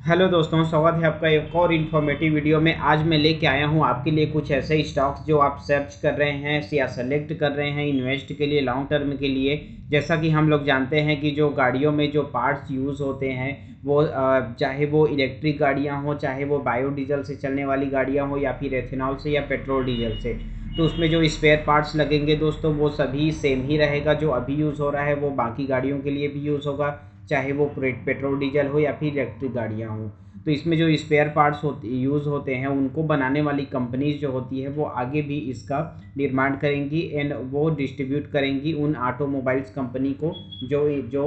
Hello दोस्तों, स्वागत है आपका एक और इन्फॉर्मेटिव वीडियो में। आज मैं लेके आया हूँ आपके लिए कुछ ऐसे स्टॉक्स जो आप सर्च कर रहे हैं या सेलेक्ट कर रहे हैं इन्वेस्ट के लिए, लॉन्ग टर्म के लिए। जैसा कि हम लोग जानते हैं कि जो गाड़ियों में जो पार्ट्स यूज़ होते हैं वो चाहे वो इलेक्ट्रिक गाड़ियाँ हों, चाहे वो बायोडीजल से चलने वाली गाड़ियाँ हों या फिर एथेनॉल से या पेट्रोल डीजल से, तो उसमें जो स्पेयर पार्ट्स लगेंगे दोस्तों वो सभी सेम ही रहेगा। जो अभी यूज़ हो रहा है वो बाकी गाड़ियों के लिए भी यूज़ होगा, चाहे वो पेट्रोल डीजल हो या फिर इलेक्ट्रिक गाड़ियाँ हों। तो इसमें जो स्पेयर पार्ट्स यूज़ होते हैं उनको बनाने वाली कंपनीज जो होती है वो आगे भी इसका निर्माण करेंगी एंड वो डिस्ट्रीब्यूट करेंगी उन ऑटोमोबाइल्स कंपनी को जो जो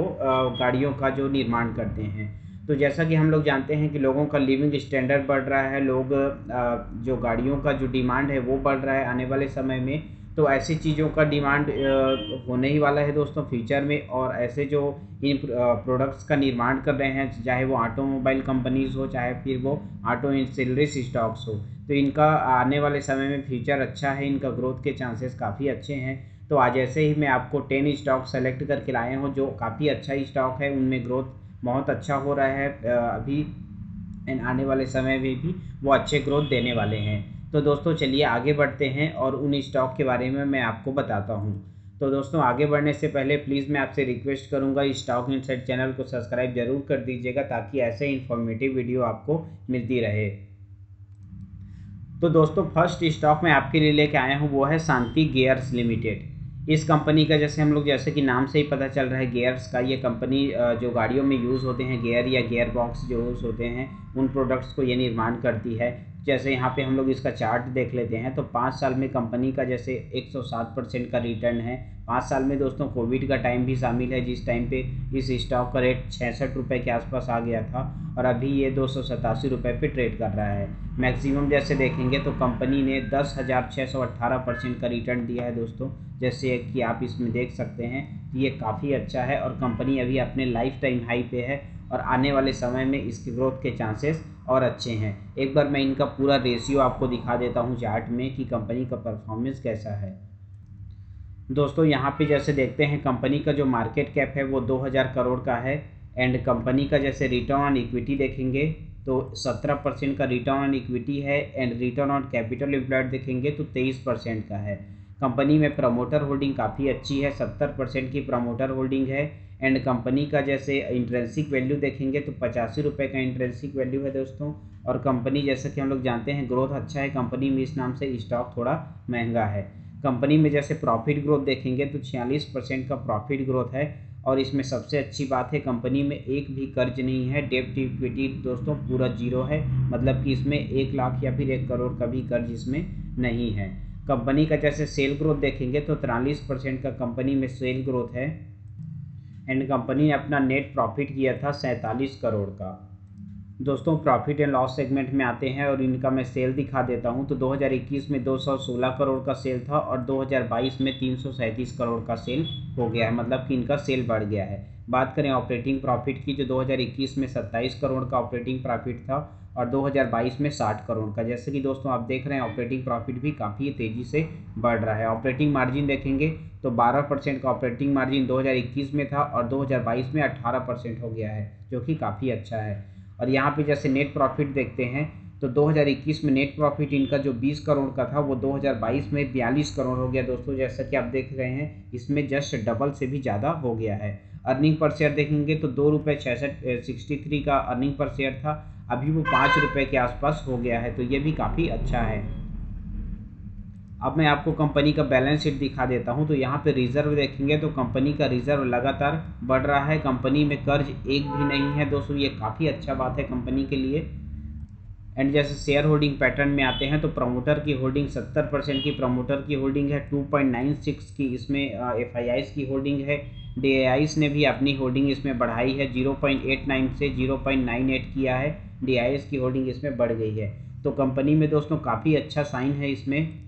गाड़ियों का जो निर्माण करते हैं। तो जैसा कि हम लोग जानते हैं कि लोगों का लिविंग स्टैंडर्ड बढ़ रहा है, लोग जो गाड़ियों का जो डिमांड है वो बढ़ रहा है आने वाले समय में। तो ऐसी चीज़ों का डिमांड होने ही वाला है दोस्तों फ्यूचर में। और ऐसे जो इन प्रोडक्ट्स का निर्माण कर रहे हैं, चाहे वो ऑटोमोबाइल कंपनीज हो चाहे फिर वो ऑटो एंसिलरी स्टॉक्स हो, तो इनका आने वाले समय में फ्यूचर अच्छा है, इनका ग्रोथ के चांसेस काफ़ी अच्छे हैं। तो आज ऐसे ही मैं आपको 10 स्टॉक सेलेक्ट करके लाए हूँ जो काफ़ी अच्छा स्टॉक है, उनमें ग्रोथ बहुत अच्छा हो रहा है अभी एंड आने वाले समय में भी वो अच्छे ग्रोथ देने वाले हैं। तो दोस्तों चलिए आगे बढ़ते हैं और उन स्टॉक के बारे में मैं आपको बताता हूँ। तो दोस्तों आगे बढ़ने से पहले प्लीज़ मैं आपसे रिक्वेस्ट करूँगा, स्टॉक इनसाइड चैनल को सब्सक्राइब जरूर कर दीजिएगा ताकि ऐसे इन्फॉर्मेटिव वीडियो आपको मिलती रहे। तो दोस्तों फर्स्ट स्टॉक मैं आपके लिए लेके आया हूँ वो है शांति गियर्स लिमिटेड। इस कंपनी का जैसे हम लोग जैसे कि नाम से ही पता चल रहा है गियर्स का, ये कंपनी जो गाड़ियों में यूज़ होते हैं गियर या गियर बॉक्स जो यूज़ होते हैं उन प्रोडक्ट्स को ये निर्माण करती है। जैसे यहाँ पे हम लोग इसका चार्ट देख लेते हैं तो 5 साल में कंपनी का जैसे 107% का रिटर्न है। 5 साल में दोस्तों कोविड का टाइम भी शामिल है जिस टाइम पे इस स्टॉक का रेट 66 रुपये के आसपास आ गया था और अभी ये 287 रुपये पे ट्रेड कर रहा है। मैक्सिमम जैसे देखेंगे तो कंपनी ने 10,618% का रिटर्न दिया है दोस्तों, जैसे कि आप इसमें देख सकते हैं। ये काफ़ी अच्छा है और कंपनी अभी अपने लाइफ टाइम हाई पे है और आने वाले समय में इसकी ग्रोथ के चांसेस और अच्छे हैं। एक बार मैं इनका पूरा रेशियो आपको दिखा देता हूँ चार्ट में कि कंपनी का परफॉर्मेंस कैसा है। दोस्तों यहाँ पे जैसे देखते हैं कंपनी का जो मार्केट कैप है वो 2000 करोड़ का है एंड कंपनी का जैसे रिटर्न ऑन इक्विटी देखेंगे तो 17% का रिटर्न ऑन इक्विटी है and return on capital employed देखेंगे तो 23% का है। कंपनी में प्रमोटर होल्डिंग काफ़ी अच्छी है, 70% की प्रमोटर होल्डिंग है एंड कंपनी का जैसे इंट्रेंसिक वैल्यू देखेंगे तो 85 रुपये का इंट्रेंसिक वैल्यू है दोस्तों। और कंपनी जैसे कि हम लोग जानते हैं ग्रोथ अच्छा है कंपनी में, इस नाम से स्टॉक थोड़ा महंगा है। कंपनी में जैसे प्रॉफिट ग्रोथ देखेंगे तो 46% का प्रॉफिट ग्रोथ है और इसमें सबसे अच्छी बात है कंपनी में एक भी कर्ज नहीं है। डेब्ट इक्विटी दोस्तों पूरा जीरो है, मतलब कि इसमें 1 लाख या फिर 1 करोड़ का भी कर्ज इसमें नहीं है। कंपनी का जैसे सेल ग्रोथ देखेंगे तो 43% का कंपनी में सेल ग्रोथ है एंड कंपनी ने अपना नेट प्रॉफिट किया था 47 करोड़ का। दोस्तों प्रॉफिट एंड लॉस सेगमेंट में आते हैं और इनका मैं सेल दिखा देता हूं। तो 2021 में 216 करोड़ का सेल था और 2022 में 337 करोड़ का सेल हो गया है, मतलब कि इनका सेल बढ़ गया है। बात करें ऑपरेटिंग प्रॉफिट की, जो 2021 में 27 करोड़ का ऑपरेटिंग प्रॉफिट था और 2022 में 60 करोड़ का। जैसे कि दोस्तों आप देख रहे हैं ऑपरेटिंग प्रॉफिट भी काफ़ी तेज़ी से बढ़ रहा है। ऑपरेटिंग मार्जिन देखेंगे तो 12% का ऑपरेटिंग मार्जिन 2021 में था और 2022 में 18% हो गया है, जो कि काफ़ी अच्छा है। और यहाँ पे जैसे नेट प्रॉफिट देखते हैं तो 2021 में नेट प्रॉफिट इनका जो 20 करोड़ का था वो 2022 में 42 करोड़ हो गया दोस्तों। जैसा कि आप देख रहे हैं इसमें जस्ट डबल से भी ज़्यादा हो गया है। अर्निंग पर शेयर देखेंगे तो 2 रुपये 66 का अर्निंग पर शेयर था, अभी वो 5 रुपये के आसपास हो गया है, तो ये भी काफ़ी अच्छा है। अब मैं आपको कंपनी का बैलेंस शीट दिखा देता हूं। तो यहाँ पे रिजर्व देखेंगे तो कंपनी का रिजर्व लगातार बढ़ रहा है, कंपनी में कर्ज एक भी नहीं है दोस्तों, ये काफ़ी अच्छा बात है कंपनी के लिए। एंड जैसे शेयर होल्डिंग पैटर्न में आते हैं तो प्रमोटर की होल्डिंग 70% की प्रमोटर की होल्डिंग है, 2.96 की इसमें एफ की होल्डिंग है। डी ने भी अपनी होल्डिंग इसमें बढ़ाई है, 0.89 से 0.98 किया है, डी की होल्डिंग इसमें बढ़ गई है। तो कंपनी में दोस्तों काफ़ी अच्छा साइन है इसमें।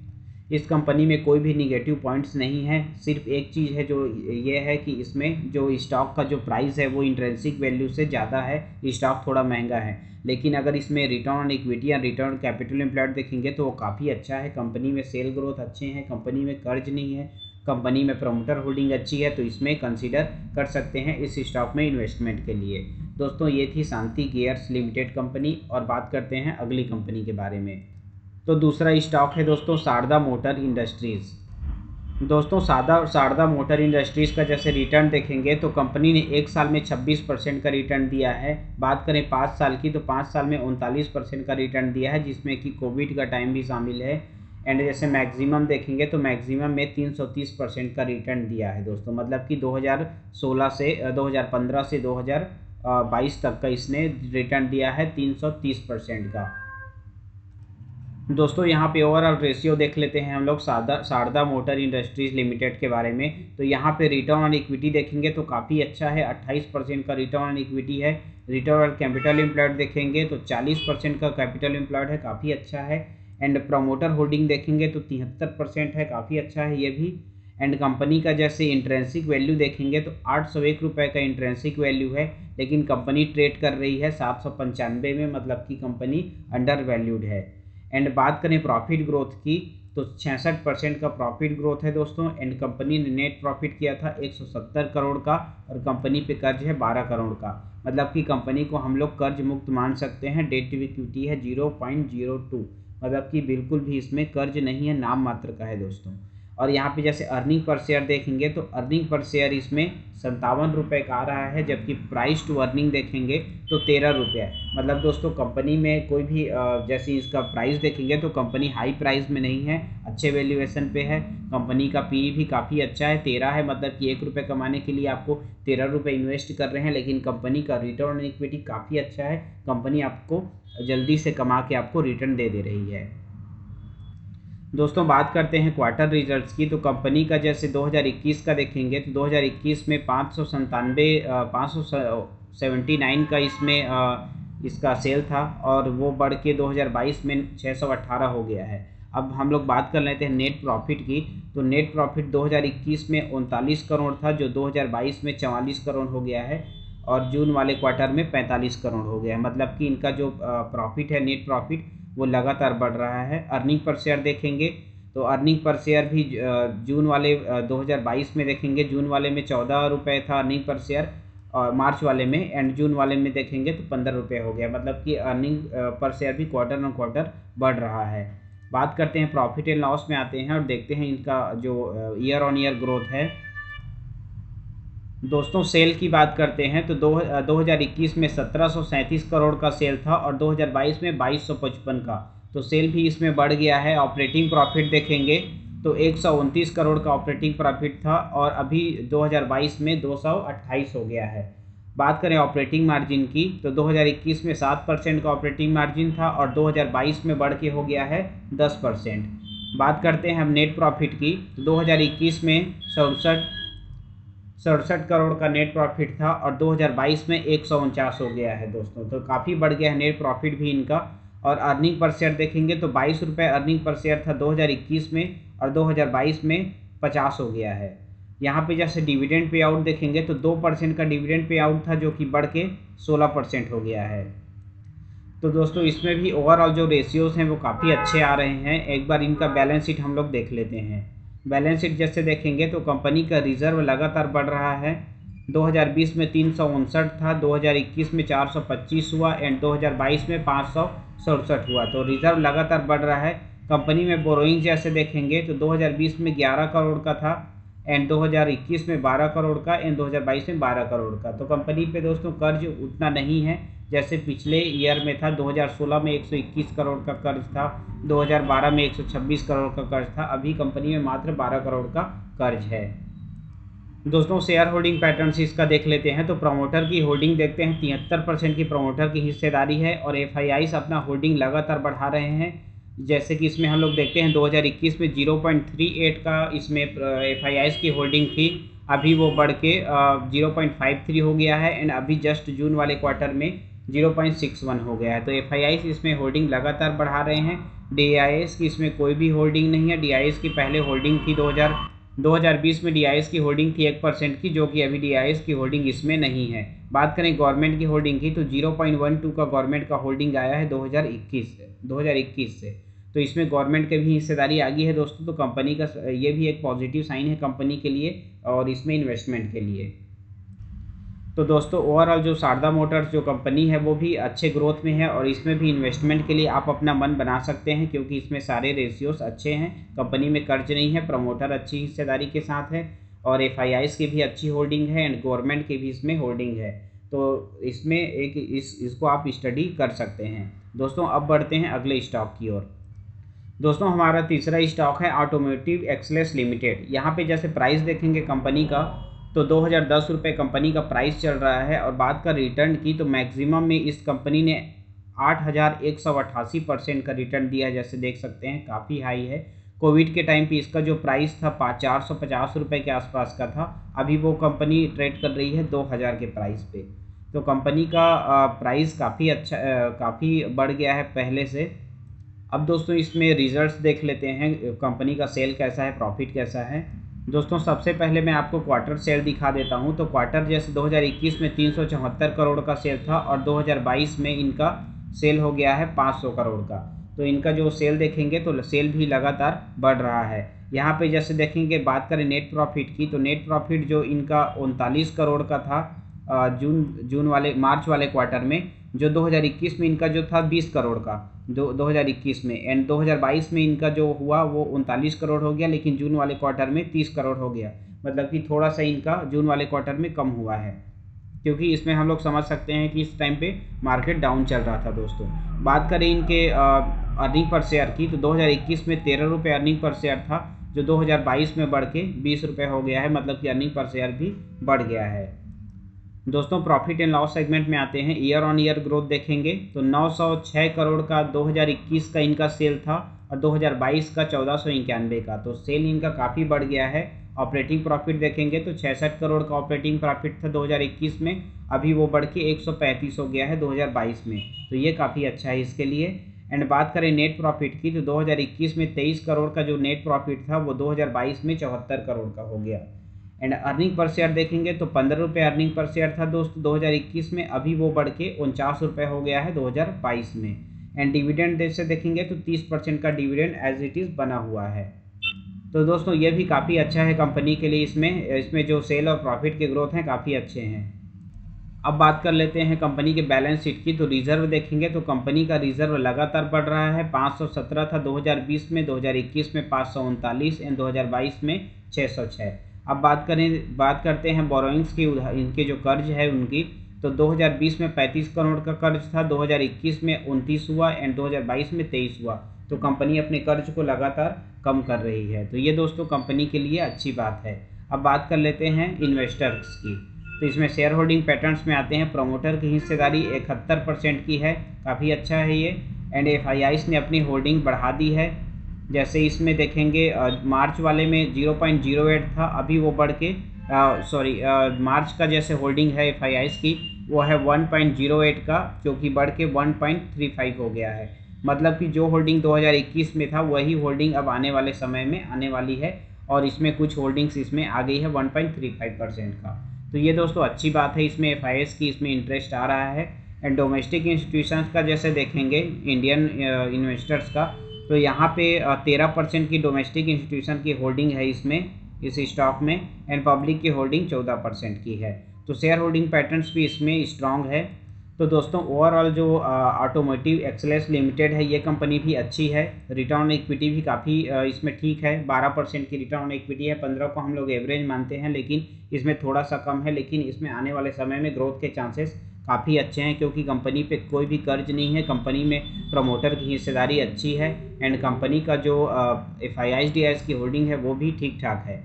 इस कंपनी में कोई भी निगेटिव पॉइंट्स नहीं है, सिर्फ एक चीज़ है जो ये है कि इसमें जो स्टॉक का जो प्राइस है वो इंट्रेंसिक वैल्यू से ज़्यादा है, स्टॉक थोड़ा महंगा है। लेकिन अगर इसमें रिटर्न ऑन इक्विटी या रिटर्न कैपिटल एम्प्लॉयड देखेंगे तो वो काफ़ी अच्छा है। कंपनी में सेल ग्रोथ अच्छे हैं, कंपनी में कर्ज नहीं है, कंपनी में प्रमोटर होल्डिंग अच्छी है, तो इसमें कंसीडर कर सकते हैं इस स्टॉक में इन्वेस्टमेंट के लिए। दोस्तों ये थी शांति गियर्स लिमिटेड कंपनी। और बात करते हैं अगली कंपनी के बारे में। तो दूसरा स्टॉक है दोस्तों शारदा मोटर इंडस्ट्रीज़। दोस्तों शारदा मोटर इंडस्ट्रीज़ का जैसे रिटर्न देखेंगे तो कंपनी ने एक साल में 26% का रिटर्न दिया है। बात करें 5 साल की तो 5 साल में 39% का रिटर्न दिया है, जिसमें कि कोविड का टाइम भी शामिल है। एंड जैसे मैक्सिमम देखेंगे तो मैक्सिमम में 330% का रिटर्न दिया है दोस्तों, मतलब कि 2015 से 2022 तक का इसने रिटर्न दिया है 330% का। दोस्तों यहाँ पे ओवरऑल रेशियो देख लेते हैं हम लोग शारदा मोटर इंडस्ट्रीज़ लिमिटेड के बारे में। तो यहाँ पे रिटर्न ऑन इक्विटी देखेंगे तो काफ़ी अच्छा है, 28% का रिटर्न ऑन इक्विटी है। रिटर्न ऑन कैपिटल एम्प्लॉयड देखेंगे तो 40% का कैपिटल एम्प्लॉयड है, काफ़ी अच्छा है। एंड प्रमोटर होल्डिंग देखेंगे तो 73% है, काफ़ी अच्छा है ये भी। एंड कंपनी का जैसे इंट्रेंसिक वैल्यू देखेंगे तो 801 रुपये का इंट्रेंसिक वैल्यू है, लेकिन कंपनी ट्रेड कर रही है 795 में, मतलब कि कंपनी अंडर वैल्यूड है। एंड बात करें प्रॉफिट ग्रोथ की तो 66% का प्रॉफिट ग्रोथ है दोस्तों। एंड कंपनी ने नेट प्रॉफिट किया था 170 करोड़ का, और कंपनी पे कर्ज है 12 करोड़ का, मतलब कि कंपनी को हम लोग कर्ज मुक्त मान सकते हैं। डेट टू इक्विटी है 0.02, मतलब कि बिल्कुल भी इसमें कर्ज नहीं है, नाम मात्र का है दोस्तों। और यहाँ पे जैसे अर्निंग पर शेयर देखेंगे तो अर्निंग पर शेयर इसमें 57 रुपये का आ रहा है, जबकि प्राइस टू अर्निंग देखेंगे तो 13 रुपये। मतलब दोस्तों कंपनी में कोई भी जैसे इसका प्राइस देखेंगे तो कंपनी हाई प्राइस में नहीं है, अच्छे वैल्यूएशन पे है। कंपनी का पी भी काफ़ी अच्छा है, 13 है, मतलब कि 1 रुपये कमाने के लिए आपको 13 रुपये इन्वेस्ट कर रहे हैं। लेकिन कंपनी का रिटर्न ऑन इक्विटी काफ़ी अच्छा है, कंपनी आपको जल्दी से कमा के आपको रिटर्न दे रही है। दोस्तों बात करते हैं क्वार्टर रिजल्ट्स की। तो कंपनी का जैसे 2021 का देखेंगे तो 2021 में 579 का इसमें इसका सेल था, और वो बढ़ के 2022 में 618 हो गया है। अब हम लोग बात कर लेते हैं नेट प्रॉफिट की। तो नेट प्रॉफिट 2021 में 39 करोड़ था, जो 2022 में 44 करोड़ हो गया है, और जून वाले क्वार्टर में 45 करोड़ हो गया है। मतलब कि इनका जो प्रॉफिट है, नेट प्रॉफिट, वो लगातार बढ़ रहा है। अर्निंग पर शेयर देखेंगे तो अर्निंग पर शेयर भी जून वाले 2022 में देखेंगे, जून वाले में 14 रुपये था अर्निंग पर शेयर, और मार्च वाले में एंड जून वाले में देखेंगे तो 15 रुपये हो गया। मतलब कि अर्निंग पर शेयर भी क्वार्टर ऑन क्वार्टर बढ़ रहा है। बात करते हैं प्रॉफिट एंड लॉस में आते हैं और देखते हैं इनका जो ईयर ऑन ईयर ग्रोथ है। दोस्तों सेल की बात करते हैं तो 2021 में 1737 करोड़ का सेल था, और 2022 में 2255 का, तो सेल भी इसमें बढ़ गया है। ऑपरेटिंग प्रॉफिट देखेंगे तो 129 करोड़ का ऑपरेटिंग प्रॉफिट था, और अभी 2022 में 228 हो गया है। बात करें ऑपरेटिंग मार्जिन की तो 2021 में 7% का ऑपरेटिंग मार्जिन था, और 2022 में बढ़ के हो गया है 10%। बात करते हैं हम नेट प्रॉफिट की तो 2021 में 67 करोड़ का नेट प्रॉफिट था, और 2022 में 149 हो गया है दोस्तों, तो काफ़ी बढ़ गया है नेट प्रॉफिट भी इनका। और अर्निंग पर शेयर देखेंगे तो 22 रुपये अर्निंग पर शेयर था 2021 में, और 2022 में 50 हो गया है। यहाँ पे जैसे डिविडेंड पे आउट देखेंगे तो 2% का डिविडेंड पे आउट था, जो कि बढ़ के 16% हो गया है। तो दोस्तों इसमें भी ओवरऑल जो रेशियोज़ हैं वो काफ़ी अच्छे आ रहे हैं। एक बार इनका बैलेंस शीट हम लोग देख लेते हैं। बैलेंस शीट जैसे देखेंगे तो कंपनी का रिजर्व लगातार बढ़ रहा है। 2020 में 359 था, 2021 में 425 हुआ, एंड 2022 में 567 हुआ, तो रिजर्व लगातार बढ़ रहा है। कंपनी में बोरोइंग जैसे देखेंगे तो 2020 में 11 करोड़ का था, एंड 2021 में 12 करोड़ का, एंड 2022 में 12 करोड़ का। तो कंपनी पे दोस्तों कर्ज उतना नहीं है जैसे पिछले ईयर में था। 2016 में 121 करोड़ का कर्ज था, 2012 में 126 करोड़ का कर्ज था, अभी कंपनी में मात्र 12 करोड़ का कर्ज है। दोस्तों शेयर होल्डिंग पैटर्न इसका देख लेते हैं। तो प्रमोटर की होल्डिंग देखते हैं, 73% की प्रमोटर की हिस्सेदारी है, और एफआईआईस अपना होल्डिंग लगातार बढ़ा रहे हैं। जैसे कि इसमें हम लोग देखते हैं 2021 में 0.38 का इसमें एफआईआईस की होल्डिंग थी, अभी वो बढ़ के 0.53 हो गया है, एंड अभी जस्ट जून वाले क्वार्टर में 0.61 हो गया है। तो एफआईआईस इसमें होल्डिंग लगातार बढ़ा रहे हैं। डीआईएस की इसमें कोई भी होल्डिंग नहीं है। डीआईएस की पहले होल्डिंग थी 2020 में डीआईएस की होल्डिंग थी 1% की, जो कि अभी डीआईएस की होल्डिंग इसमें नहीं है। बात करें गवर्नमेंट की होल्डिंग की तो 0.12 का गवर्नमेंट का होल्डिंग आया है 2021 से, तो इसमें गवर्नमेंट की भी हिस्सेदारी आ गई है दोस्तों। तो कंपनी का ये भी एक पॉजिटिव साइन है कंपनी के लिए और इसमें इन्वेस्टमेंट के लिए। तो दोस्तों ओवरऑल जो शारदा मोटर्स जो कंपनी है वो भी अच्छे ग्रोथ में है और इसमें भी इन्वेस्टमेंट के लिए आप अपना मन बना सकते हैं, क्योंकि इसमें सारे रेशियोस अच्छे हैं। कंपनी में कर्ज नहीं है, प्रमोटर अच्छी हिस्सेदारी के साथ है और एफआईआईस की भी अच्छी होल्डिंग है एंड गवर्नमेंट की भी इसमें होल्डिंग है। तो इसमें इसको आप स्टडी कर सकते हैं। दोस्तों अब बढ़ते हैं अगले स्टॉक की ओर। दोस्तों हमारा तीसरा स्टॉक है ऑटोमोटिव एक्सेलेंस लिमिटेड। यहाँ पे जैसे प्राइस देखेंगे कंपनी का तो 2010 रुपये कंपनी का प्राइस चल रहा है और बात कर रिटर्न की तो मैक्सिमम में इस कंपनी ने 8,188% का रिटर्न दिया है। जैसे देख सकते हैं काफ़ी हाई है। कोविड के टाइम पे इसका जो प्राइस था 450 रुपये के आसपास का था, अभी वो कंपनी ट्रेड कर रही है 2000 के प्राइस पे। तो कंपनी का प्राइस काफ़ी अच्छा काफ़ी बढ़ गया है पहले से। अब दोस्तों इसमें रिजल्ट्स देख लेते हैं, कंपनी का सेल कैसा है, प्रॉफिट कैसा है। दोस्तों सबसे पहले मैं आपको क्वार्टर सेल दिखा देता हूं। तो क्वार्टर जैसे 2021 में 374 करोड़ का सेल था और 2022 में इनका सेल हो गया है 500 करोड़ का। तो इनका जो सेल देखेंगे तो सेल भी लगातार बढ़ रहा है। यहाँ पे जैसे देखेंगे बात करें नेट प्रॉफिट की तो नेट प्रॉफिट जो इनका 39 करोड़ का था मार्च वाले क्वार्टर में, जो 2021 में इनका जो था 20 करोड़ का 2021 में, एंड 2022 में इनका जो हुआ वो 39 करोड़ हो गया, लेकिन जून वाले क्वार्टर में 30 करोड़ हो गया। मतलब कि थोड़ा सा इनका जून वाले क्वार्टर में कम हुआ है, क्योंकि इसमें हम लोग समझ सकते हैं कि इस टाइम पे मार्केट डाउन चल रहा था। दोस्तों बात करें इनके अर्निंग पर शेयर की तो 2021 में 13 रुपये अर्निंग पर शेयर था, जो 2022 में बढ़ के 20 रुपये हो गया है। मतलब कि अर्निंग पर शेयर भी बढ़ गया है। दोस्तों प्रॉफिट एंड लॉस सेगमेंट में आते हैं। ईयर ऑन ईयर ग्रोथ देखेंगे तो 906 करोड़ का 2021 का इनका सेल था और 2022 का 1491 का, तो सेल इनका काफ़ी बढ़ गया है। ऑपरेटिंग प्रॉफिट देखेंगे तो 66 करोड़ का ऑपरेटिंग प्रॉफिट था 2021 में, अभी वो बढ़ के 135 हो गया है 2022 में, तो ये काफ़ी अच्छा है इसके लिए। एंड बात करें नेट प्रॉफिट की तो 2021 में 23 करोड़ का जो नेट प्रॉफिट था वो 2022 में 74 करोड़ का हो गया। एंड अर्निंग पर शेयर देखेंगे तो 15 रुपये अर्निंग पर शेयर था दोस्तों 2021 में, अभी वो बढ़ के 49 रुपये हो गया है 2022 में। एंड डिविडेंड से देखेंगे तो 30% का डिविडेंड एज इट इज़ बना हुआ है। तो दोस्तों ये भी काफ़ी अच्छा है कंपनी के लिए। इसमें जो सेल और प्रॉफिट के ग्रोथ हैं काफ़ी अच्छे हैं। अब बात कर लेते हैं कंपनी के बैलेंस शीट की। तो रिजर्व देखेंगे तो कंपनी का रिजर्व लगातार बढ़ रहा है। 517 था 2020 में, 2021 में 539 एंड 2022 में 606। अब बात करते हैं बोरोइंग्स की, इनके जो कर्ज है उनकी। तो 2020 में 35 करोड़ का कर्ज था, 2021 में 29 हुआ एंड 2022 में 23 हुआ। तो कंपनी अपने कर्ज को लगातार कम कर रही है, तो ये दोस्तों कंपनी के लिए अच्छी बात है। अब बात कर लेते हैं इन्वेस्टर्स की। तो इसमें शेयर होल्डिंग पैटर्न्स में आते हैं। प्रमोटर की हिस्सेदारी 71% की है, काफ़ी अच्छा है ये। एंड एफआईआईस ने अपनी होल्डिंग बढ़ा दी है। जैसे इसमें देखेंगे मार्च वाले में 0.08 था, अभी वो बढ़ के मार्च का जैसे होल्डिंग है एफआईआईस की वो है 1.08 का, जो कि बढ़ के 1.35 हो गया है। मतलब कि जो होल्डिंग 2021 में था वही होल्डिंग अब आने वाले समय में आने वाली है, और इसमें कुछ होल्डिंग्स इसमें आ गई है 1.35% का। तो ये दोस्तों अच्छी बात है, इसमें एफआईआईएस की इसमें इंटरेस्ट आ रहा है। एंड डोमेस्टिक इंस्टीट्यूशंस का जैसे देखेंगे इंडियन इन्वेस्टर्स का, तो यहाँ पे 13% की डोमेस्टिक इंस्टीट्यूशन की होल्डिंग है इसमें, इस स्टॉक में। एंड पब्लिक की होल्डिंग 14% की है। तो शेयर होल्डिंग पैटर्न्स भी इसमें स्ट्रांग है। तो दोस्तों ओवरऑल जो ऑटोमोटिव एक्सेलेंस लिमिटेड है ये कंपनी भी अच्छी है। रिटर्न ऑन इक्विटी भी काफ़ी इसमें ठीक है, 12% की रिटर्न ऑन इक्विटी है। 15 को हम लोग एवरेज मानते हैं, लेकिन इसमें थोड़ा सा कम है। लेकिन इसमें आने वाले समय में ग्रोथ के चांसेस काफ़ी अच्छे हैं, क्योंकि कंपनी पे कोई भी कर्ज नहीं है, कंपनी में प्रमोटर की हिस्सेदारी अच्छी है एंड कंपनी का जो FIIs की होल्डिंग है वो भी ठीक ठाक है।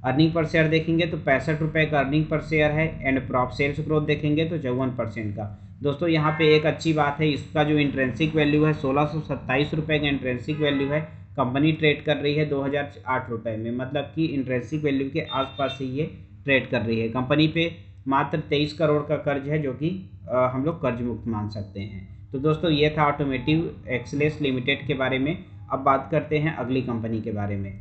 अर्निंग पर शेयर देखेंगे तो 65 रुपये का अर्निंग पर शेयर है। एंड प्रॉप सेल्स ग्रोथ देखेंगे तो 54% का। दोस्तों यहाँ पे एक अच्छी बात है, इसका जो इंट्रेंसिक वैल्यू है 1627 रुपये का इंट्रेंसिक वैल्यू है। कंपनी ट्रेड कर रही है 2008 रुपये में, मतलब कि इंट्रेंसिक वैल्यू के आसपास ही ये ट्रेड कर रही है। कंपनी पे मात्र 23 करोड़ का कर्ज है, जो कि हम लोग कर्ज मुक्त मान सकते हैं। तो दोस्तों ये था ऑटोमोटिव एक्सेलेंस लिमिटेड के बारे में। अब बात करते हैं अगली कंपनी के बारे में।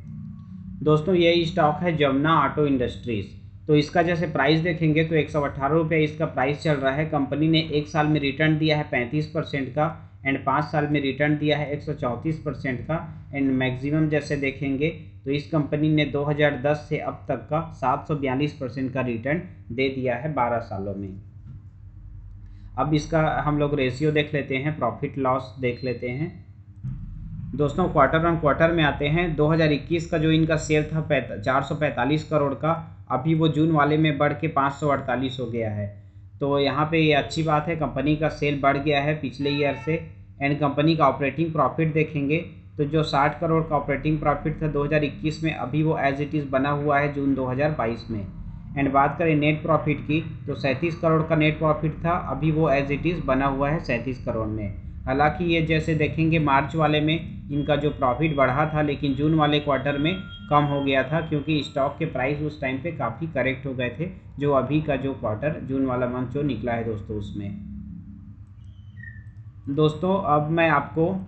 दोस्तों यही स्टॉक है जमुना ऑटो इंडस्ट्रीज़। तो इसका जैसे प्राइस देखेंगे तो 118 रुपये इसका प्राइस चल रहा है। कंपनी ने 1 साल में रिटर्न दिया है 35% का एंड 5 साल में रिटर्न दिया है 134% का। एंड मैक्सिमम जैसे देखेंगे तो इस कंपनी ने 2010 से अब तक का 742% का रिटर्न दे दिया है 12 सालों में। अब इसका हम लोग रेशियो देख लेते हैं, प्रॉफिट लॉस देख लेते हैं। दोस्तों क्वार्टर ऑन क्वार्टर में आते हैं। 2021 का जो इनका शेयर था 445 करोड़ का, अभी वो जून वाले में बढ़ के 548 हो गया है। तो यहाँ पे ये अच्छी बात है, कंपनी का सेल बढ़ गया है पिछले ईयर से। एंड कंपनी का ऑपरेटिंग प्रॉफिट देखेंगे तो जो 60 करोड़ का ऑपरेटिंग प्रॉफिट था 2021 में, अभी वो एज इट इज़ बना हुआ है जून 2022 में। एंड बात करें नेट प्रॉफिट की तो 37 करोड़ का नेट प्रॉफिट था, अभी वो एज इट इज़ बना हुआ है 37 करोड़ में। हालांकि ये जैसे देखेंगे मार्च वाले में इनका जो प्रॉफिट बढ़ा था, लेकिन जून वाले क्वार्टर में कम हो गया था क्योंकि स्टॉक के प्राइस उस टाइम पे काफ़ी करेक्ट हो गए थे, जो अभी का जो क्वार्टर जून वाला मंथ जो निकला है दोस्तों उसमें। दोस्तों अब मैं आपको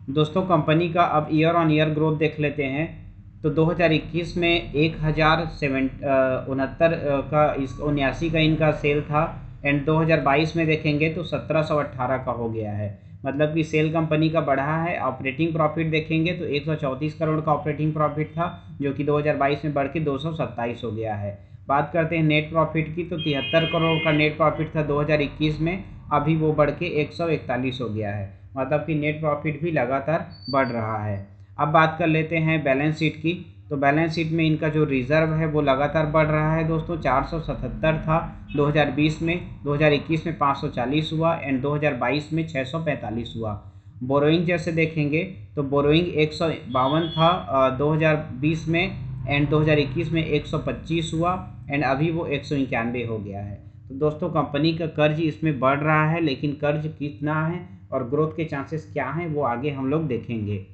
कंपनी का अब ईयर ऑन ईयर ग्रोथ देख लेते हैं। तो 2021 में 1069 का 79 का इनका सेल था। एंड 2022 में देखेंगे तो 1718 का हो गया है, मतलब कि सेल कंपनी का बढ़ा है। ऑपरेटिंग प्रॉफिट देखेंगे तो 134 करोड़ का ऑपरेटिंग प्रॉफिट था, जो कि 2022 में बढ़ के 227 हो गया है। बात करते हैं नेट प्रॉफिट की तो 73 करोड़ का नेट प्रॉफिट था 2021 में, अभी वो बढ़ के 141 हो गया है, मतलब कि नेट प्रॉफिट भी लगातार बढ़ रहा है। अब बात कर लेते हैं बैलेंस शीट की। तो बैलेंस शीट में इनका जो रिज़र्व है वो लगातार बढ़ रहा है दोस्तों। 477 था 2020 में, 2021 में 540 हुआ एंड 2022 में 645 हुआ। बोरोइंग जैसे देखेंगे तो बोरोइंग 152 था 2020 में एंड 2021 में 125 हुआ एंड अभी वो 191 हो गया है। तो दोस्तों कंपनी का कर्ज इसमें बढ़ रहा है, लेकिन कर्ज कितना है और ग्रोथ के चांसेस क्या हैं वो आगे हम लोग देखेंगे।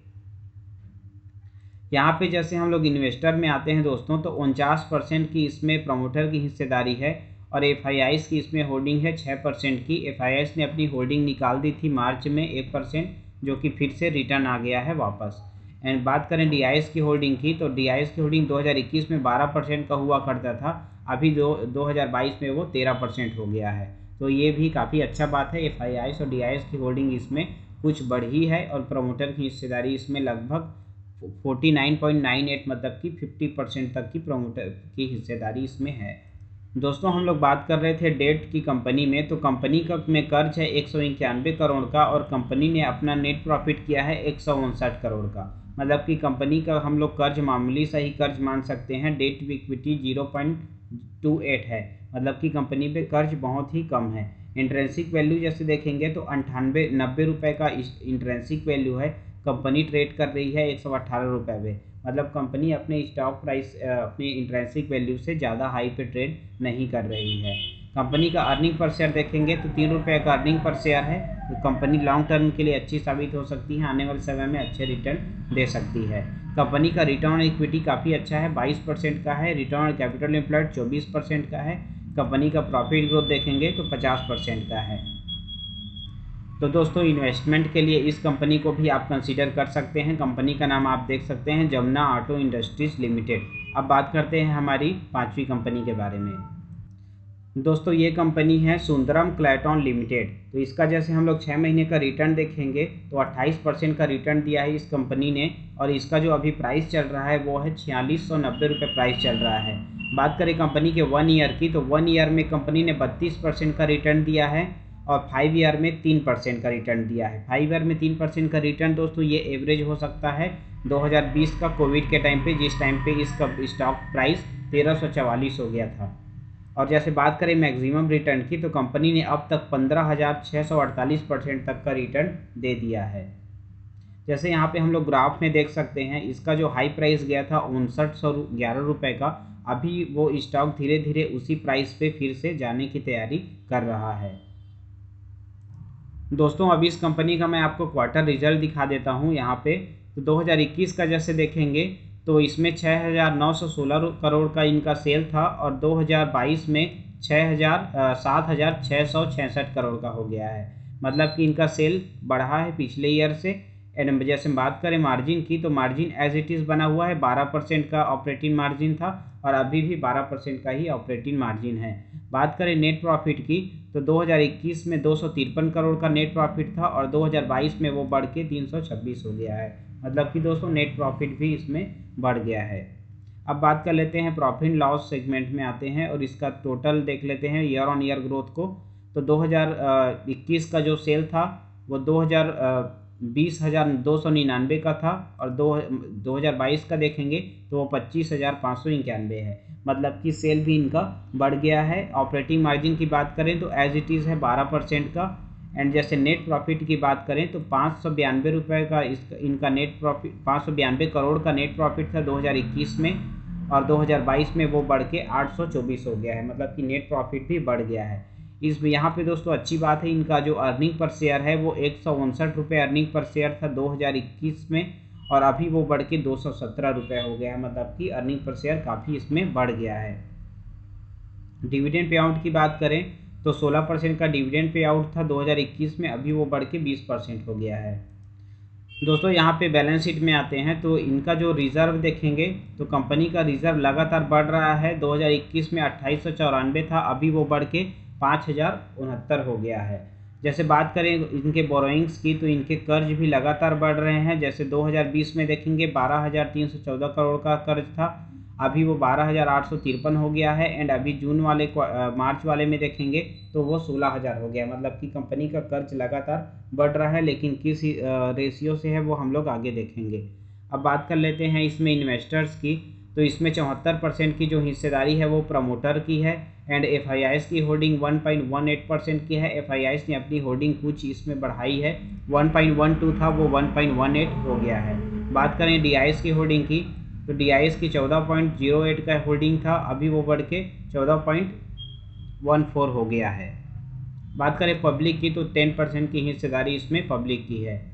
यहाँ पे जैसे हम लोग इन्वेस्टर में आते हैं दोस्तों, तो 49% की इसमें प्रमोटर की हिस्सेदारी है और एफआईआईस की इसमें होल्डिंग है 6% की। एफआईआईस ने अपनी होल्डिंग निकाल दी थी मार्च में 1%, जो कि फिर से रिटर्न आ गया है वापस। एंड बात करें डीआईएस की होल्डिंग की तो डीआईएस की होल्डिंग 2021 में 12% का हुआ करता था, अभी 2022 में वो 13% हो गया है। तो ये भी काफ़ी अच्छा बात है, एफआईआईस और डीआईएस की होल्डिंग इसमें कुछ बढ़ी है और प्रमोटर की हिस्सेदारी इसमें लगभग 49.98 मतलब कि 50% तक की प्रमोटर की हिस्सेदारी इसमें है। दोस्तों हम लोग बात कर रहे थे डेट की कंपनी में, तो कंपनी का में कर्ज है 191 करोड़ का और कंपनी ने अपना नेट प्रॉफिट किया है 159 करोड़ का, मतलब कि कंपनी का हम लोग कर्ज मामूली सा ही कर्ज मान सकते हैं। डेट टू इक्विटी 0.28 है, मतलब कि कंपनी पे कर्ज बहुत ही कम है। इंट्रेंसिक वैल्यू जैसे देखेंगे तो 90 रुपये का इंट्रेंसिक वैल्यू है। कंपनी ट्रेड कर रही है 118 रुपये पे, मतलब कंपनी अपने स्टॉक प्राइस अपनी इंट्रेंसिक वैल्यू से ज़्यादा हाई पे ट्रेड नहीं कर रही है। कंपनी का अर्निंग पर शेयर देखेंगे तो 3 रुपये का अर्निंग पर शेयर है। तो कंपनी लॉन्ग टर्म के लिए अच्छी साबित हो सकती है, आने वाले समय में अच्छे रिटर्न दे सकती है। कंपनी का रिटर्न ऑन इक्विटी काफ़ी अच्छा है, 22% का है। रिटर्न ऑन कैपिटल एम्प्लॉयड 24% का है। कंपनी का प्रॉफिट ग्रोथ देखेंगे तो 50% का है। तो दोस्तों इन्वेस्टमेंट के लिए इस कंपनी को भी आप कंसीडर कर सकते हैं। कंपनी का नाम आप देख सकते हैं, जमुना ऑटो इंडस्ट्रीज लिमिटेड। अब बात करते हैं हमारी पांचवी कंपनी के बारे में। दोस्तों ये कंपनी है सुंदरम क्लैटन लिमिटेड। तो इसका जैसे हम लोग 6 महीने का रिटर्न देखेंगे तो 28% का रिटर्न दिया है इस कंपनी ने, और इसका जो अभी प्राइस चल रहा है वो है 4690 रुपये प्राइस चल रहा है। बात करें कंपनी के 1 ईयर की तो 1 ईयर में कंपनी ने 32% का रिटर्न दिया है और 5 ईयर में 3% का रिटर्न दिया है। 5 ईयर में 3% का रिटर्न दोस्तों ये एवरेज हो सकता है 2020 का कोविड के टाइम पे, जिस टाइम पे इसका स्टॉक प्राइस 1344 हो गया था। और जैसे बात करें मैक्सिमम रिटर्न की तो कंपनी ने अब तक 15,648% तक का रिटर्न दे दिया है। जैसे यहाँ पे हम लोग ग्राफ में देख सकते हैं, इसका जो हाई प्राइस गया था 5911 रुपये का, अभी वो स्टॉक धीरे धीरे उसी प्राइस पे फिर से जाने की तैयारी कर रहा है। दोस्तों अभी इस कंपनी का मैं आपको क्वार्टर रिजल्ट दिखा देता हूँ यहाँ पे। तो 2021 का जैसे देखेंगे तो इसमें 6,916 करोड़ का इनका सेल था और 2022 में 7,666 करोड़ का हो गया है, मतलब कि इनका सेल बढ़ा है पिछले ईयर से। एंड जैसे बात करें मार्जिन की तो मार्जिन एज इट इज़ बना हुआ है, 12% का ऑपरेटिंग मार्जिन था और अभी भी 12% का ही ऑपरेटिंग मार्जिन है। बात करें नेट प्रॉफिट की तो 2021 में 253 करोड़ का नेट प्रॉफिट था और 2022 में वो बढ़ के 326 हो गया है, मतलब कि दोस्तों नेट प्रॉफिट भी इसमें बढ़ गया है। अब बात कर लेते हैं प्रॉफिट लॉस सेगमेंट में आते हैं और इसका टोटल देख लेते हैं ईयर ऑन ईयर ग्रोथ को। तो 2021 का जो सेल था वो 20,299 का था और 2022 का देखेंगे तो वो 25,591 है, मतलब कि सेल भी इनका बढ़ गया है। ऑपरेटिंग मार्जिन की बात करें तो एज इट इज़ है 12% का। एंड जैसे नेट प्रॉफिट की बात करें तो 592 रुपये का इनका नेट प्रॉफिट 592 करोड़ का नेट प्रॉफिट था 2021 में और 2022 में वो बढ़ के 824 हो गया है, मतलब कि नेट प्रॉफिट भी बढ़ गया है। इस यहाँ पे दोस्तों अच्छी बात है, इनका जो अर्निंग पर शेयर है वो 159 रुपये अर्निंग पर शेयर था 2021 में और अभी वो बढ़ के 217 रुपये हो गया है, मतलब कि अर्निंग पर शेयर काफ़ी इसमें बढ़ गया है। डिविडेंड पे आउट की बात करें तो 16% का डिविडेंड पे आउट था 2021 में, अभी वो बढ़ के 20% हो गया है। दोस्तों यहाँ पे बैलेंस शीट में आते हैं तो इनका जो रिज़र्व देखेंगे तो कंपनी का रिज़र्व लगातार बढ़ रहा है। 2021 में 2894 था, अभी वो बढ़ के 5069 हो गया है। जैसे बात करें इनके बोरोइंग्स की तो इनके कर्ज भी लगातार बढ़ रहे हैं। जैसे 2020 में देखेंगे 12,314 करोड़ का कर्ज था, अभी वो 12,853 हो गया है। एंड अभी जून वाले मार्च वाले में देखेंगे तो वो 16,000 हो गया, मतलब कि कंपनी का कर्ज लगातार बढ़ रहा है, लेकिन किस रेशियो से है वो हम लोग आगे देखेंगे। अब बात कर लेते हैं इसमें इन्वेस्टर्स की, तो इसमें 74% की जो हिस्सेदारी है वो प्रमोटर की है एंड एफआईआईएस की होल्डिंग 1.18% की है। एफआईआईएस ने अपनी होल्डिंग कुछ इसमें बढ़ाई है, 1.12 था वो 1.18 हो गया है। बात करें डीआईएस की होल्डिंग की तो डीआईएस की 14.08 का होल्डिंग था, अभी वो बढ़ के 14.14 हो गया है। बात करें पब्लिक की तो 10% की हिस्सेदारी इसमें पब्लिक की है।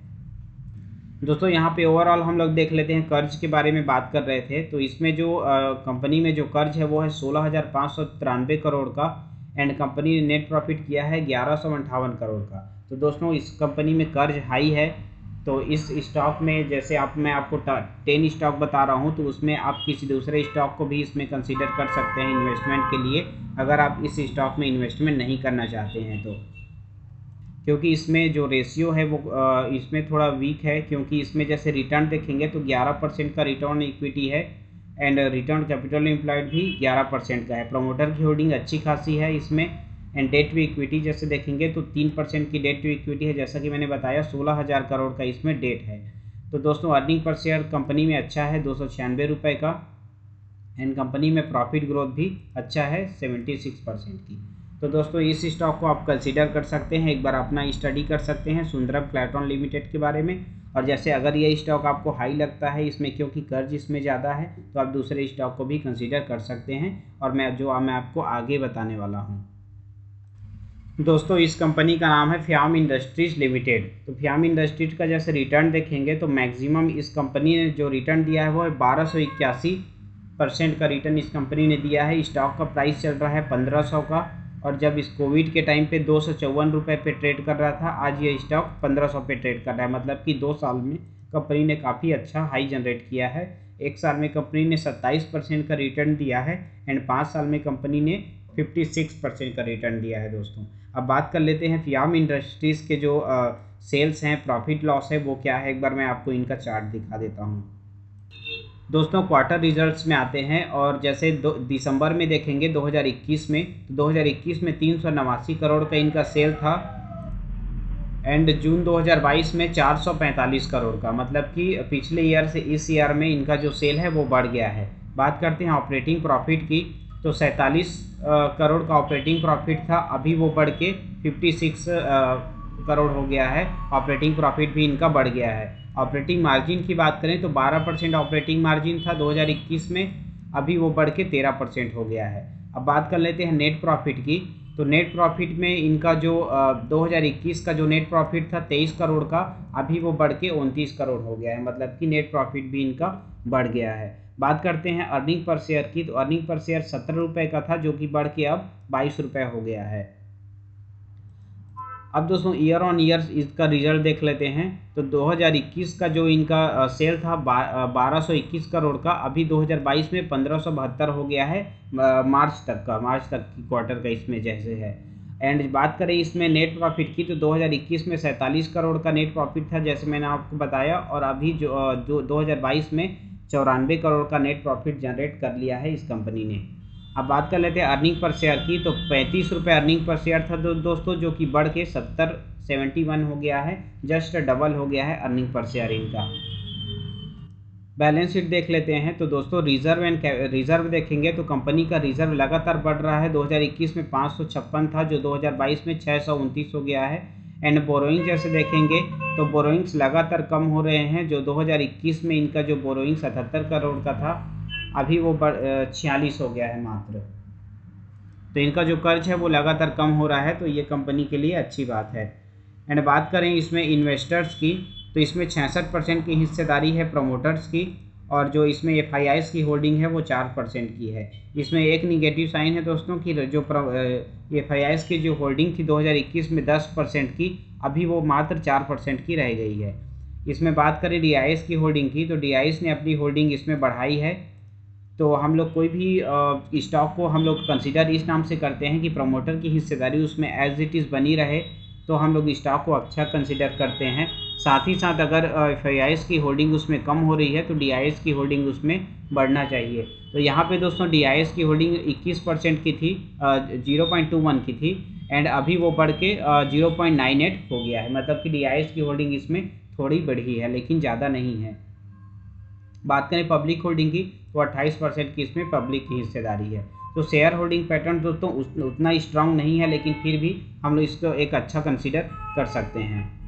दोस्तों यहाँ पे ओवरऑल हम लोग देख लेते हैं, कर्ज के बारे में बात कर रहे थे तो इसमें जो कंपनी में जो कर्ज है वो है 16,593 करोड़ का एंड कंपनी ने नेट प्रॉफिट किया है 1158 करोड़ का। तो दोस्तों इस कंपनी में कर्ज हाई है, तो इस स्टॉक में जैसे मैं आपको 10 स्टॉक बता रहा हूँ तो उसमें आप किसी दूसरे स्टॉक को भी इसमें कंसीडर कर सकते हैं इन्वेस्टमेंट के लिए, अगर आप इस स्टॉक में इन्वेस्टमेंट नहीं करना चाहते हैं तो। क्योंकि इसमें जो रेशियो है वो इसमें थोड़ा वीक है, क्योंकि इसमें जैसे रिटर्न देखेंगे तो 11% का रिटर्न इक्विटी है एंड रिटर्न कैपिटल एम्प्लॉयड भी 11% का है। प्रमोटर की होल्डिंग अच्छी खासी है इसमें एंड डेट टू इक्विटी जैसे देखेंगे तो 3% की डेट टू इक्विटी है, जैसा कि मैंने बताया 16,000 करोड़ का इसमें डेट है। तो दोस्तों अर्निंग पर शेयर कंपनी में अच्छा है 296 रुपये का एंड कंपनी में प्रॉफिट ग्रोथ भी अच्छा है 76% की। तो दोस्तों इस स्टॉक को आप कंसीडर कर सकते हैं, एक बार अपना स्टडी कर सकते हैं सुंदरम क्लैटन लिमिटेड के बारे में। और जैसे अगर ये स्टॉक आपको हाई लगता है इसमें क्योंकि कर्ज इसमें ज़्यादा है तो आप दूसरे स्टॉक को भी कंसीडर कर सकते हैं और मैं आपको आगे बताने वाला हूँ। दोस्तों इस कंपनी का नाम है फ्याम इंडस्ट्रीज लिमिटेड। तो फ्याम इंडस्ट्रीज का जैसे रिटर्न देखेंगे तो मैक्सिमम इस कंपनी ने जो रिटर्न दिया है वो है 1281% का रिटर्न इस कंपनी ने दिया है। स्टॉक का प्राइस चल रहा है 1500 का और जब इस कोविड के टाइम पे 254 रुपये पे ट्रेड कर रहा था, आज ये स्टॉक 1500 पे ट्रेड कर रहा है, मतलब कि 2 साल में कंपनी ने काफ़ी अच्छा हाई जनरेट किया है। 1 साल में कंपनी ने 27% का रिटर्न दिया है एंड 5 साल में कंपनी ने 56% का रिटर्न दिया है। दोस्तों अब बात कर लेते हैं फ्याम इंडस्ट्रीज़ के जो सेल्स हैं, प्रॉफिट लॉस है वो क्या है, एक बार मैं आपको इनका चार्ट दिखा देता हूँ। दोस्तों क्वार्टर रिजल्ट्स में आते हैं और जैसे दिसंबर में देखेंगे 2021 में, तो 2021 में 389 करोड़ का इनका सेल था एंड जून 2022 में 445 करोड़ का, मतलब कि पिछले ईयर से इस ईयर में इनका जो सेल है वो बढ़ गया है। बात करते हैं ऑपरेटिंग प्रॉफिट की, तो 47 करोड़ का ऑपरेटिंग प्रॉफिट था, अभी वो बढ़ के 56 करोड़ हो गया है। ऑपरेटिंग प्रॉफिट भी इनका बढ़ गया है। ऑपरेटिंग मार्जिन की बात करें तो 12% ऑपरेटिंग मार्जिन था 2021 में, अभी वो बढ़ के 13% हो गया है। अब बात कर लेते हैं नेट प्रॉफिट की, तो नेट प्रॉफिट में इनका जो 2021 का जो नेट प्रॉफिट था 23 करोड़ का, अभी वो बढ़ के 29 करोड़ हो गया है, मतलब कि नेट प्रॉफिट भी इनका बढ़ गया है। बात करते हैं अर्निंग पर शेयर की, तो अर्निंग पर शेयर 17 रुपये का था जो कि बढ़ के अब 22 रुपये हो गया है। अब दोस्तों ईयर ऑन ईयर इसका रिजल्ट देख लेते हैं। तो 2021 का जो इनका सेल था 1221 करोड़ का, अभी 2022 में 1572 हो गया है मार्च तक की क्वार्टर का इसमें जैसे है। एंड बात करें इसमें नेट प्रॉफिट की, तो 2021 में 47 करोड़ का नेट प्रॉफिट था जैसे मैंने आपको बताया, और अभी जो 2022 में 94 करोड़ का नेट प्रॉफिट जनरेट कर लिया है इस कंपनी ने। अब बात कर लेते हैं अर्निंग पर शेयर की, तो 35 रुपये अर्निंग पर शेयर था दोस्तों, जो कि बढ़ के 71 हो गया है, जस्ट डबल हो गया है अर्निंग पर शेयर इनका। बैलेंस शीट देख लेते हैं। तो दोस्तों रिजर्व देखेंगे तो कंपनी का रिजर्व लगातार बढ़ रहा है। 2021 में 556 था, जो 2022 में 629 हो गया है। एंड बोरोइंग जैसे देखेंगे तो बोरोइंग्स लगातार कम हो रहे हैं। जो 2021 में इनका जो बोरोइंग 77 करोड़ का था, अभी वो 46 हो गया है मात्र। तो इनका जो कर्ज है वो लगातार कम हो रहा है, तो ये कंपनी के लिए अच्छी बात है। एंड बात करें इसमें इन्वेस्टर्स की, तो इसमें 66% की हिस्सेदारी है प्रमोटर्स की, और जो इसमें FIIs की होल्डिंग है वो 4% की है। इसमें एक निगेटिव साइन है दोस्तों कि जो FIIs की जो होल्डिंग थी 2021 में 10% की, अभी वो मात्र 4% की रह गई है। इसमें बात करें DIS की होल्डिंग की, तो DIS ने अपनी होल्डिंग इसमें बढ़ाई है। तो हम लोग कोई भी स्टॉक को हम लोग कंसीडर इस नाम से करते हैं कि प्रमोटर की हिस्सेदारी उसमें एज इट इज़ बनी रहे, तो हम लोग स्टॉक को अच्छा कंसीडर करते हैं। साथ ही साथ अगर FIIs की होल्डिंग उसमें कम हो रही है तो DIS की होल्डिंग उसमें बढ़ना चाहिए। तो यहाँ पे दोस्तों DIS की होल्डिंग 21% की थी, 0.21 की थी, एंड अभी वो बढ़ के 0.98 हो गया है। मतलब कि DIS की होल्डिंग इसमें थोड़ी बढ़ी है, लेकिन ज़्यादा नहीं है। बात करें पब्लिक होल्डिंग की, तो 28% की इसमें पब्लिक की हिस्सेदारी है। तो शेयर होल्डिंग पैटर्न दोस्तों उतना स्ट्रांग नहीं है, लेकिन फिर भी हम लोग इसको एक अच्छा कंसीडर कर सकते हैं।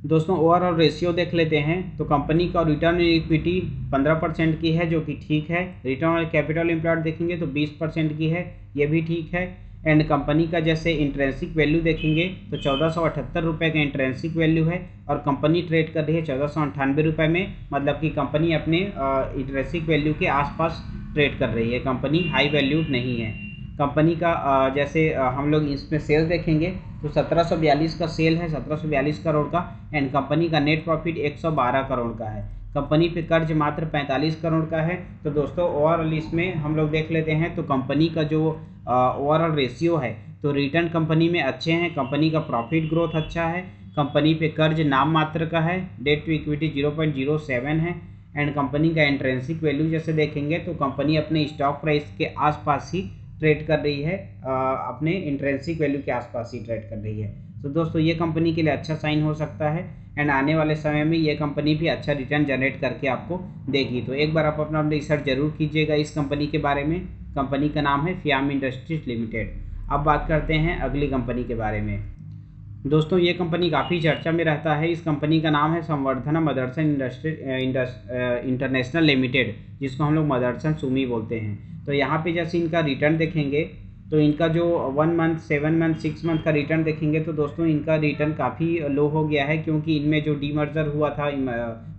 दोस्तों ओवरऑल रेशियो देख लेते हैं। तो कंपनी का रिटर्न ऑन इक्विटी 15% की है, जो कि ठीक है। रिटर्न ऑन कैपिटल एम्प्लॉयड देखेंगे तो 20% की है, ये भी ठीक है। एंड कंपनी का जैसे इंट्रेंसिक वैल्यू देखेंगे तो 1478 रुपये का इंट्रेंसिक वैल्यू है, और कंपनी ट्रेड कर रही है 1498 रुपये में। मतलब कि कंपनी अपने इंट्रेंसिक वैल्यू के आसपास ट्रेड कर रही है, कंपनी हाई वैल्यूड नहीं है। कंपनी का जैसे हम लोग इसमें सेल देखेंगे तो 1742 का सेल है, 1742 करोड़ का। एंड कंपनी का नेट प्रॉफिट 112 करोड़ का है। कंपनी पे कर्ज मात्र 45 करोड़ का है। तो दोस्तों ओवरऑल इसमें हम लोग देख लेते हैं, तो कंपनी का जो ओवरऑल रेशियो है, तो रिटर्न कंपनी में अच्छे हैं, कंपनी का प्रॉफिट ग्रोथ अच्छा है, कंपनी पे कर्ज नाम मात्र का है, डेट टू इक्विटी 0.07 है। एंड कंपनी का इंट्रेंसिक वैल्यू जैसे देखेंगे तो कंपनी अपने स्टॉक प्राइस के आसपास ही ट्रेड कर रही है, अपने इंट्रेंसिक वैल्यू के आसपास ही ट्रेड कर रही है। तो दोस्तों ये कंपनी के लिए अच्छा साइन हो सकता है, एंड आने वाले समय में ये कंपनी भी अच्छा रिटर्न जनरेट करके आपको देगी। तो एक बार आप अपना रिसर्च जरूर कीजिएगा इस कंपनी के बारे में। कंपनी का नाम है FIAM इंडस्ट्रीज लिमिटेड। अब बात करते हैं अगली कंपनी के बारे में। दोस्तों ये कंपनी काफ़ी चर्चा में रहता है। इस कंपनी का नाम है संवर्धना मदरसन इंटरनेशनल लिमिटेड, जिसको हम लोग मदरसन सुमी बोलते हैं। तो यहाँ पे जैसे इनका रिटर्न देखेंगे तो इनका जो 1 मंथ, 7 मंथ, 6 मंथ का रिटर्न देखेंगे तो दोस्तों इनका रिटर्न काफ़ी लो हो गया है, क्योंकि इनमें जो डीमर्जर हुआ था,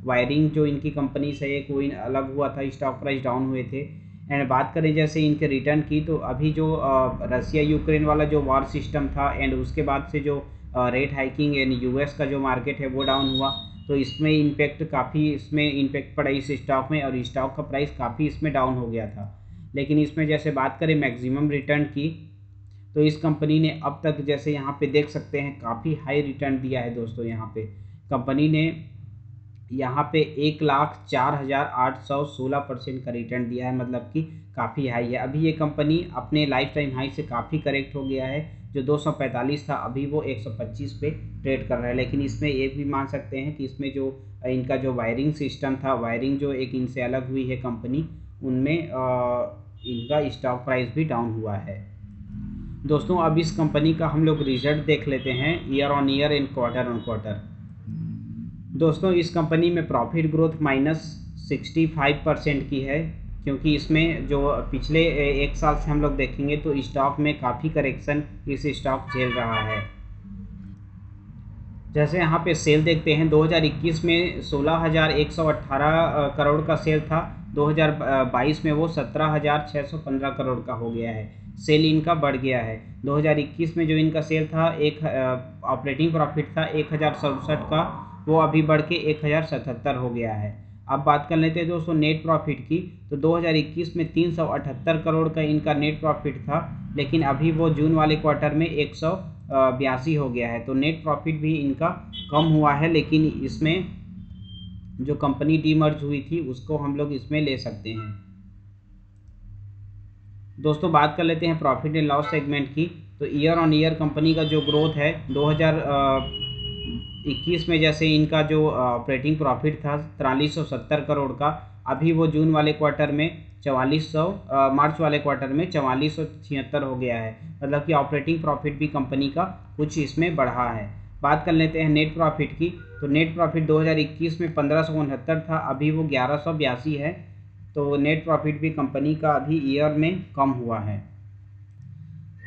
वायरिंग जो इनकी कंपनी से एक वो अलग हुआ था, स्टॉक प्राइस डाउन हुए थे। एंड बात करें जैसे इनके रिटर्न की, तो अभी जो रसिया यूक्रेन वाला जो वॉर सिस्टम था, एंड उसके बाद से जो रेट हाइकिंग एंड US का जो मार्केट है वो डाउन हुआ, तो इसमें इम्पेक्ट पड़ा इस स्टॉक में, और स्टॉक का प्राइस काफ़ी इसमें डाउन हो गया था। लेकिन इसमें जैसे बात करें मैक्सिमम रिटर्न की, तो इस कंपनी ने अब तक जैसे यहाँ पे देख सकते हैं काफ़ी हाई रिटर्न दिया है दोस्तों। यहाँ पे कंपनी ने यहाँ पे 1,04,816% का रिटर्न दिया है, मतलब कि काफ़ी हाई है। अभी ये कंपनी अपने लाइफ टाइम हाई से काफ़ी करेक्ट हो गया है, जो 245 था अभी वो 125 पे ट्रेड कर रहा है। लेकिन इसमें ये भी मान सकते हैं कि इसमें जो इनका जो वायरिंग सिस्टम था, वायरिंग जो एक इनसे अलग हुई है कंपनी, उनमें इनका स्टॉक प्राइस भी डाउन हुआ है। दोस्तों अब इस कंपनी का हम लोग रिजल्ट देख लेते हैं, year on year and quarter on quarter. दोस्तों इस कंपनी में प्रॉफिट ग्रोथ -65% की है, क्योंकि इसमें जो पिछले 1 साल से हम लोग देखेंगे तो स्टॉक में काफ़ी करेक्शन इस स्टॉक झेल रहा है। जैसे यहाँ पे सेल देखते हैं, 2021 में 16,118 करोड़ का सेल था, 2022 में वो 17,615 करोड़ का हो गया है। सेल इनका बढ़ गया है। 2021 में जो इनका सेल था एक ऑपरेटिंग प्रॉफिट था 1067 का, वो अभी बढ़ के 1077 हो गया है। अब बात कर लेते हैं दोस्तों नेट प्रॉफिट की। तो 2021 में 378 करोड़ का इनका नेट प्रॉफिट था, लेकिन अभी वो जून वाले क्वार्टर में 182 हो गया है। तो नेट प्रॉफिट भी इनका कम हुआ है, लेकिन इसमें जो कंपनी डीमर्ज हुई थी उसको हम लोग इसमें ले सकते हैं। दोस्तों बात कर लेते हैं प्रॉफिट एंड लॉस सेगमेंट की। तो ईयर ऑन ईयर कंपनी का जो ग्रोथ है 2021 में जैसे इनका जो ऑपरेटिंग प्रॉफिट था 4370 करोड़ का, अभी वो जून वाले क्वार्टर में 4400 मार्च वाले क्वार्टर में 4476 हो गया है। मतलब कि ऑपरेटिंग प्रॉफिट भी कंपनी का कुछ इसमें बढ़ा है। बात कर लेते हैं नेट प्रॉफिट की। तो नेट प्रॉफिट 2021 में 1569 था, अभी वो 1182 है। तो नेट प्रॉफिट भी कंपनी का अभी ईयर में कम हुआ है।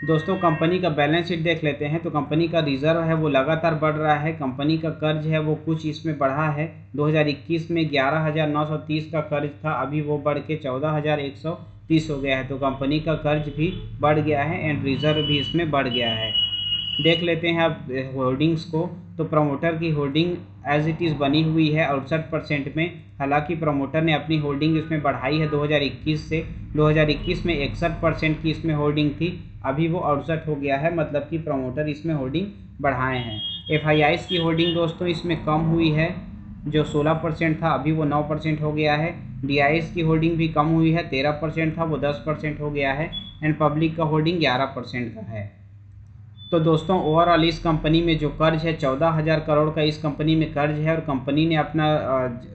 दोस्तों कंपनी का बैलेंस शीट देख लेते हैं। तो कंपनी का रिजर्व है वो लगातार बढ़ रहा है। कंपनी का कर्ज है वो कुछ इसमें बढ़ा है। 2021 में 11,930 का कर्ज था, अभी वो बढ़ के 14,130 हो गया है। तो कंपनी का कर्ज भी बढ़ गया है एंड रिजर्व भी इसमें बढ़ गया है। देख लेते हैं अब होल्डिंग्स को। तो प्रमोटर की होल्डिंग एज इट इज़ बनी हुई है 68% में। हालांकि प्रमोटर ने अपनी होल्डिंग इसमें बढ़ाई है 2021 से। 2021 में 61% की इसमें होल्डिंग थी, अभी वो 68 हो गया है। मतलब कि प्रमोटर इसमें होल्डिंग बढ़ाए हैं। FIIs की होल्डिंग दोस्तों इसमें कम हुई है, जो 16% था अभी वो 9% हो गया है। DIs की होल्डिंग भी कम हुई है, 13% था वो 10% हो गया है। एंड पब्लिक का होल्डिंग 11% का है। तो दोस्तों ओवरऑल इस कंपनी में जो कर्ज है 14,000 करोड़ का इस कंपनी में कर्ज है, और कंपनी ने अपना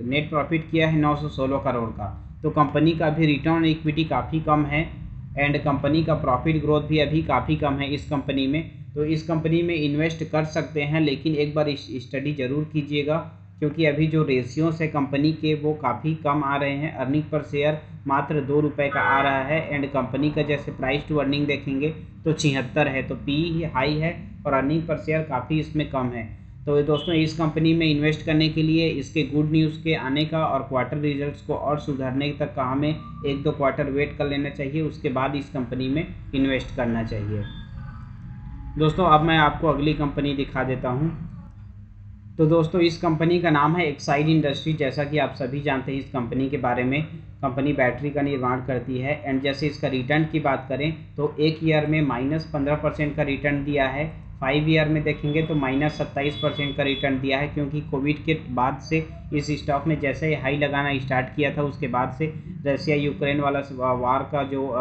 नेट प्रॉफिट किया है 916 करोड़ का। तो कंपनी का अभी रिटर्न ऑन इक्विटी काफ़ी कम है एंड कंपनी का प्रॉफिट ग्रोथ भी अभी काफ़ी कम है इस कंपनी में। तो इस कंपनी में इन्वेस्ट कर सकते हैं, लेकिन एक बार स्टडी ज़रूर कीजिएगा, क्योंकि अभी जो रेशियोज है कंपनी के वो काफ़ी कम आ रहे हैं। अर्निंग पर शेयर मात्र 2 रुपये का आ रहा है एंड कंपनी का जैसे प्राइस टू अर्निंग देखेंगे तो 76 है। तो PE हाई है और अर्निंग पर शेयर काफ़ी इसमें कम है। तो दोस्तों इस कंपनी में इन्वेस्ट करने के लिए इसके गुड न्यूज़ के आने का और क्वार्टर रिजल्ट्स को और सुधारने तक का हमें 1-2 क्वार्टर वेट कर लेना चाहिए, उसके बाद इस कंपनी में इन्वेस्ट करना चाहिए। दोस्तों अब मैं आपको अगली कंपनी दिखा देता हूँ। तो दोस्तों इस कंपनी का नाम है एक्साइड इंडस्ट्री। जैसा कि आप सभी जानते हैं इस कंपनी के बारे में, कंपनी बैटरी का निर्माण करती है एंड जैसे इसका रिटर्न की बात करें तो एक ईयर में -15% का रिटर्न दिया है। 5 ईयर में देखेंगे तो -27% का रिटर्न दिया है, क्योंकि कोविड के बाद से इस स्टॉक में जैसे हाई लगाना स्टार्ट किया था उसके बाद से रशिया यूक्रेन वाला वार का जो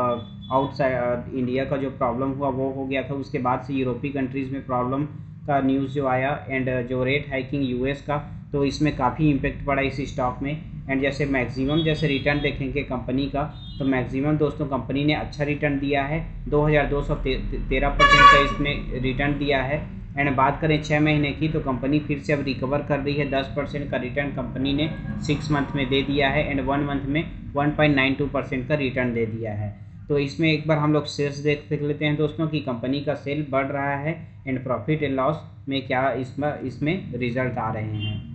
आउटसाइड इंडिया का जो प्रॉब्लम हुआ वो हो गया था। उसके बाद से यूरोपीय कंट्रीज़ में प्रॉब्लम का न्यूज़ जो आया एंड जो रेट हाइकिंग US का, तो इसमें काफ़ी इम्पेक्ट पड़ा इस स्टॉक में। एंड जैसे मैक्सिमम जैसे रिटर्न देखेंगे कंपनी का, तो मैक्सिमम दोस्तों कंपनी ने अच्छा रिटर्न दिया है, 2213% का इसमें रिटर्न दिया है। एंड बात करें 6 महीने की तो कंपनी फिर से अब रिकवर कर रही है। 10% का रिटर्न कंपनी ने 6 मंथ में दे दिया है एंड 1 मंथ में 1.92% का रिटर्न दे दिया है। तो इसमें एक बार हम लोग सेल्स देख लेते हैं दोस्तों कि कंपनी का सेल बढ़ रहा है एंड प्रॉफिट एंड लॉस में क्या इसमें रिजल्ट आ रहे हैं।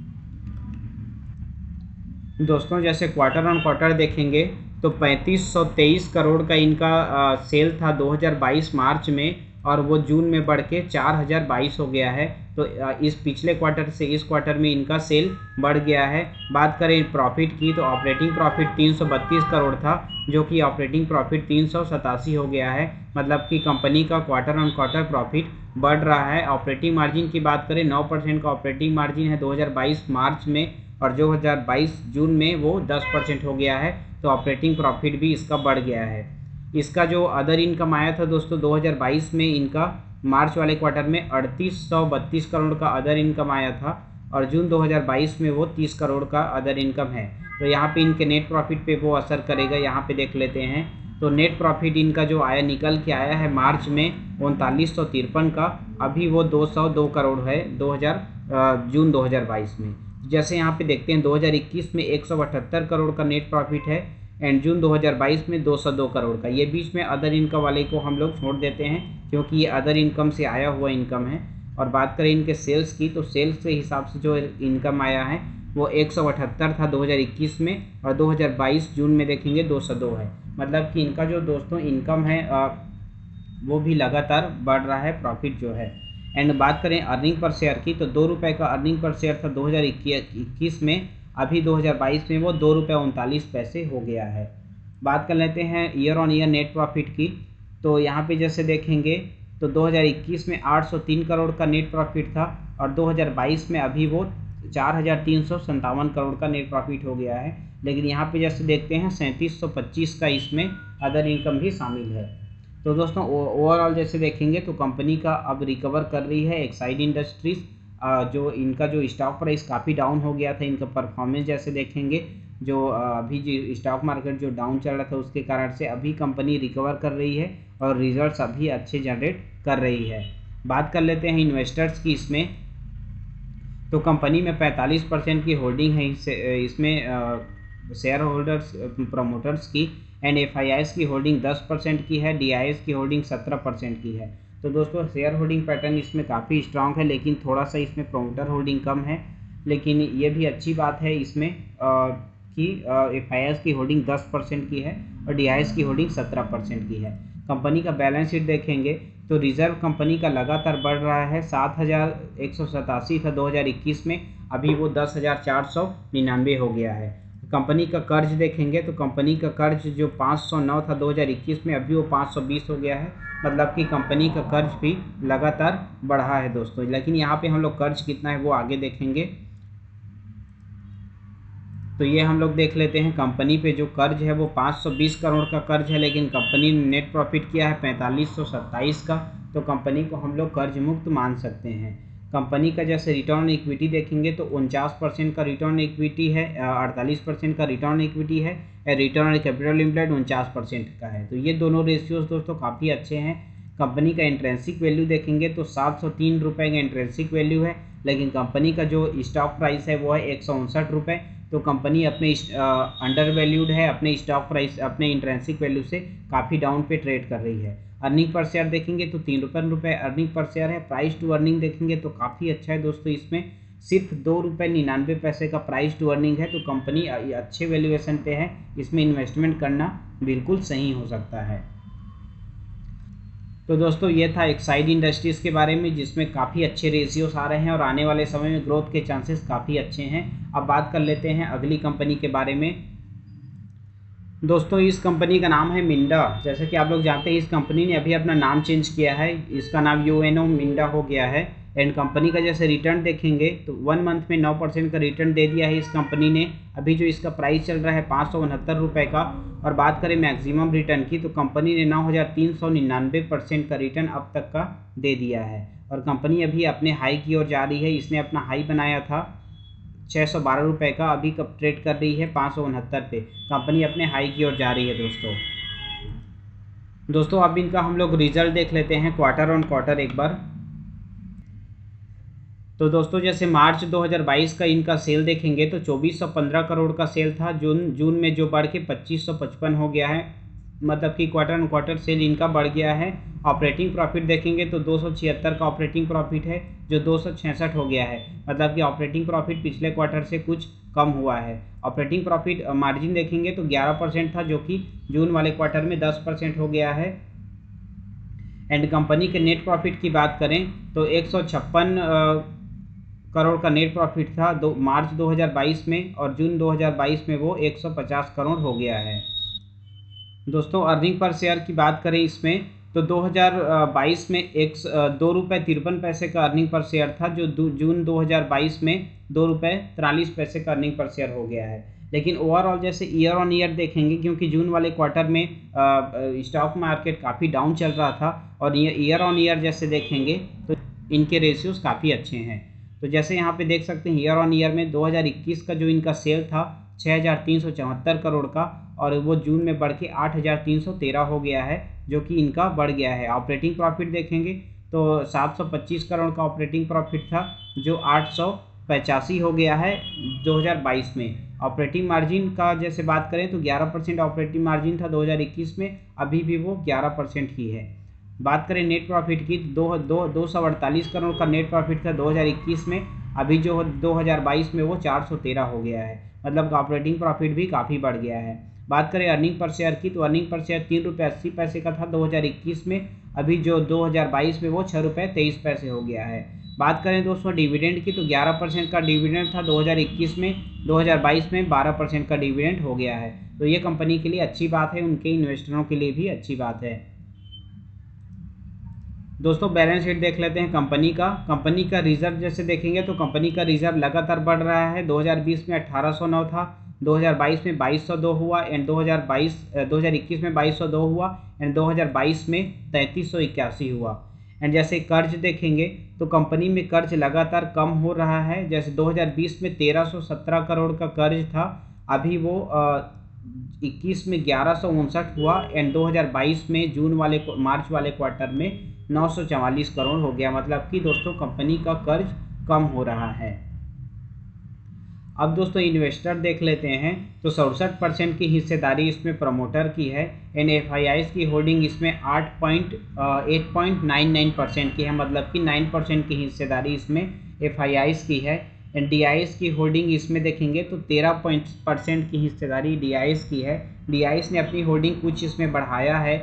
दोस्तों जैसे क्वार्टर ऑन क्वार्टर देखेंगे तो 3523 करोड़ का इनका सेल था 2022 मार्च में, और वो जून में बढ़ के 4022 हो गया है। तो इस पिछले क्वार्टर से इस क्वार्टर में इनका सेल बढ़ गया है। बात करें प्रॉफिट की तो ऑपरेटिंग प्रॉफिट 332 करोड़ था, जो कि ऑपरेटिंग प्रॉफिट 387 हो गया है। मतलब कि कंपनी का क्वार्टर ऑन क्वार्टर प्रॉफिट बढ़ रहा है। ऑपरेटिंग मार्जिन की बात करें 9% का ऑपरेटिंग मार्जिन है 2022 मार्च में, और 2022 जून में वो 10% हो गया है। तो ऑपरेटिंग प्रॉफिट भी इसका बढ़ गया है। इसका जो अदर इनकम आया था दोस्तों 2022 में इनका मार्च वाले क्वार्टर में 3832 करोड़ का अदर इनकम आया था, और जून 2022 में वो 30 करोड़ का अदर इनकम है। तो यहाँ पे इनके नेट प्रॉफिट पे वो असर करेगा। यहाँ पे देख लेते हैं तो नेट प्रॉफिट इनका जो आया निकल के आया है मार्च में 3953 का, अभी वो 202 करोड़ है जून 2022 में। जैसे यहाँ पे देखते हैं 2021 में 178 करोड़ का नेट प्रॉफिट है एंड जून 2022 में 202 करोड़ का। ये बीच में अदर इनकम वाले को हम लोग छोड़ देते हैं, क्योंकि ये अदर इनकम से आया हुआ इनकम है। और बात करें इनके सेल्स की तो सेल्स के हिसाब से जो इनकम आया है वो 178 था 2021 में, और 2022 जून में देखेंगे 202 है। मतलब कि इनका जो दोस्तों इनकम है वो भी लगातार बढ़ रहा है प्रॉफिट जो है। एंड बात करें अर्निंग पर शेयर की, तो 2 रुपये का अर्निंग पर शेयर था 2021 में, अभी 2022 में वो 2 रुपये 39 पैसे हो गया है। बात कर लेते हैं year on year net profit की, तो यहाँ पे जैसे देखेंगे तो 2021 में 803 करोड़ का नेट प्रॉफिट था और 2022 में अभी वो 4,357 करोड़ का नेट प्रॉफिट हो गया है। लेकिन यहाँ पे जैसे देखते हैं 3725 का इसमें अदर इनकम भी शामिल है। तो दोस्तों ओवरऑल जैसे देखेंगे तो कंपनी का अब रिकवर कर रही है एक्साइड इंडस्ट्रीज़। जो इनका जो स्टॉक प्राइस काफ़ी डाउन हो गया था, इनका परफॉर्मेंस जैसे देखेंगे जो अभी जो स्टॉक मार्केट जो डाउन चल रहा था उसके कारण से अभी कंपनी रिकवर कर रही है और रिजल्ट्स अभी अच्छे जनरेट कर रही है। बात कर लेते हैं इन्वेस्टर्स की इसमें, तो कंपनी में 45% की होल्डिंग है इसमें शेयर होल्डर्स प्रमोटर्स की, एंड FIIs की होल्डिंग 10% की है, DIs की होल्डिंग 17% की है। तो दोस्तों शेयर होल्डिंग पैटर्न इसमें काफ़ी स्ट्रांग है, लेकिन थोड़ा सा इसमें प्रमोटर होल्डिंग कम है। लेकिन ये भी अच्छी बात है इसमें कि FIIs की होल्डिंग 10% की है और DIs की होल्डिंग 17% की है। कंपनी का बैलेंस शीट देखेंगे तो रिजर्व कंपनी का लगातार बढ़ रहा है, 7,187 था 2021 में, अभी वो 10,499 हो गया है। कंपनी का कर्ज देखेंगे तो कंपनी का कर्ज जो 509 था 2021 में, अभी वो 520 हो गया है। मतलब कि कंपनी का कर्ज भी लगातार बढ़ा है दोस्तों। लेकिन यहाँ पे हम लोग कर्ज कितना है वो आगे देखेंगे। तो ये हम लोग देख लेते हैं, कंपनी पे जो कर्ज है वो 520 करोड़ का कर्ज है, लेकिन कंपनी ने नेट प्रॉफिट किया है 4527 का, तो कंपनी को हम लोग कर्ज मुक्त मान सकते हैं। कंपनी का जैसे रिटर्न ऑन इक्विटी देखेंगे तो 49% का रिटर्न इक्विटी है, 48% का रिटर्न इक्विटी है, रिटर्न ऑन कैपिटल एम्प्लॉयड 49% का है। तो ये दोनों रेशियोज दोस्तों काफ़ी अच्छे हैं। कंपनी का इंट्रेंसिक वैल्यू देखेंगे तो 703 रुपये का इंट्रेंसिक वैल्यू है, लेकिन कंपनी का जो स्टॉक प्राइस है वो है 159 रुपये। तो कंपनी अपने अंडर वैल्यूड है, अपने स्टॉक प्राइस अपने इंट्रेंसिक वैल्यू से काफ़ी डाउन पे ट्रेड कर रही है। अर्निंग पर शेयर देखेंगे तो 53 रुपये अर्निंग पर शेयर है। प्राइस टू अर्निंग देखेंगे तो काफ़ी अच्छा है दोस्तों, इसमें सिर्फ 2 रुपये 99 पैसे का प्राइस टू अर्निंग है। तो कंपनी अच्छे वैल्यूएशन पे है, इसमें इन्वेस्टमेंट करना बिल्कुल सही हो सकता है। तो दोस्तों ये था एक्साइड इंडस्ट्रीज़ के बारे में, जिसमें काफ़ी अच्छे रेशियोज आ रहे हैं और आने वाले समय में ग्रोथ के चांसेस काफ़ी अच्छे हैं। अब बात कर लेते हैं अगली कंपनी के बारे में। दोस्तों इस कंपनी का नाम है मिंडा। जैसे कि आप लोग जानते हैं इस कंपनी ने अभी अपना नाम चेंज किया है, इसका नाम UNO मिंडा हो गया है। एंड कंपनी का जैसे रिटर्न देखेंगे तो 1 मंथ में 9% का रिटर्न दे दिया है इस कंपनी ने। अभी जो इसका प्राइस चल रहा है 569 रुपये का। और बात करें मैक्सिमम रिटर्न की तो कंपनी ने 9,399% का रिटर्न अब तक का दे दिया है। और कंपनी अभी अपने हाई की ओर जा रही है। इसने अपना हाई बनाया था 612 रुपये का, अभी कब ट्रेड कर रही है 569 पे। कंपनी अपने हाई की ओर जा रही है दोस्तों अब इनका हम लोग रिजल्ट देख लेते हैं क्वार्टर ऑन क्वार्टर एक बार। तो दोस्तों जैसे मार्च 2022 का इनका सेल देखेंगे तो 2415 करोड़ का सेल था। जून में जो बढ़ के 2555 हो गया है, मतलब कि क्वार्टर ऑन क्वार्टर सेल इनका बढ़ गया है। ऑपरेटिंग प्रॉफिट देखेंगे तो 276 का ऑपरेटिंग प्रॉफिट है, जो 266 हो गया है। मतलब कि ऑपरेटिंग प्रॉफिट पिछले क्वार्टर से कुछ कम हुआ है। ऑपरेटिंग प्रॉफिट मार्जिन देखेंगे तो 11% था, जो कि जून वाले क्वार्टर में 10% हो गया है। एंड कंपनी के नेट प्रॉफिट की बात करें तो 156 करोड़ का नेट प्रॉफिट था मार्च 2022 में, और जून 2022 में वो 150 करोड़ हो गया है। दोस्तों अर्निंग पर शेयर की बात करें इसमें तो 2022 में 2 रुपये 53 पैसे का अर्निंग पर शेयर था, जो जून 2022 में 2 रुपये 43 पैसे का अर्निंग पर शेयर हो गया है। लेकिन ओवरऑल जैसे ईयर ऑन ईयर देखेंगे, क्योंकि जून वाले क्वार्टर में स्टॉक मार्केट काफ़ी डाउन चल रहा था, और ईयर ऑन ईयर जैसे देखेंगे तो इनके रेशियोज़ काफ़ी अच्छे हैं। तो जैसे यहाँ पे देख सकते हैं ईयर ऑन ईयर में 2021 का जो इनका सेल था 6,374 करोड़ का, और वो जून में बढ़ के 8,313 हो गया है, जो कि इनका बढ़ गया है। ऑपरेटिंग प्रॉफिट देखेंगे तो 725 करोड़ का ऑपरेटिंग प्रॉफिट था, जो 885 हो गया है 2022 में। ऑपरेटिंग मार्जिन का जैसे बात करें तो 11% ऑपरेटिंग मार्जिन था 2021 में, अभी भी वो 11% ही है। बात करें नेट प्रॉफिट की, 248 करोड़ का नेट प्रॉफिट था 2021 में, अभी जो 2022 में वो 413 हो गया है। मतलब ऑपरेटिंग प्रॉफिट भी काफ़ी बढ़ गया है। बात करें अर्निंग पर शेयर की तो अर्निंग पर शेयर 3 रुपये 80 पैसे का था 2021 में, अभी जो 2022 में वो 6 रुपये 23 पैसे हो गया है। बात करें दोस्तों डिविडेंड की तो 11% का डिविडेंड था 2021 में, 2022 में 12% का डिविडेंड हो गया है। तो ये कंपनी के लिए अच्छी बात है, उनके इन्वेस्टरों के लिए भी अच्छी बात है। दोस्तों बैलेंस शीट देख लेते हैं कंपनी का रिजर्व जैसे देखेंगे तो कंपनी का रिजर्व लगातार बढ़ रहा है। 2020 में 1809 था, 2022 में 2202 हुआ एंड 2021 में 2202 हुआ एंड 2022 में 3381 हुआ। एंड जैसे कर्ज देखेंगे तो कंपनी में कर्ज लगातार कम हो रहा है। जैसे 2020 में 1317 करोड़ का कर्ज था, अभी वो 21 में 1159 हुआ एंड 2022 में मार्च वाले क्वार्टर में 944 करोड़ हो गया। मतलब कि दोस्तों कंपनी का कर्ज कम हो रहा है। अब दोस्तों इन्वेस्टर देख लेते हैं तो 67% की हिस्सेदारी इसमें प्रमोटर की है एंड एफआईआईज़ की होल्डिंग इसमें 8.99% की है, मतलब कि 9% की हिस्सेदारी इसमें एफआईआईज़ की है। एंड डीआईएस की होल्डिंग इसमें देखेंगे तो 13% की हिस्सेदारी डीआईएस की है। डीआईएस ने अपनी होल्डिंग कुछ इसमें बढ़ाया है,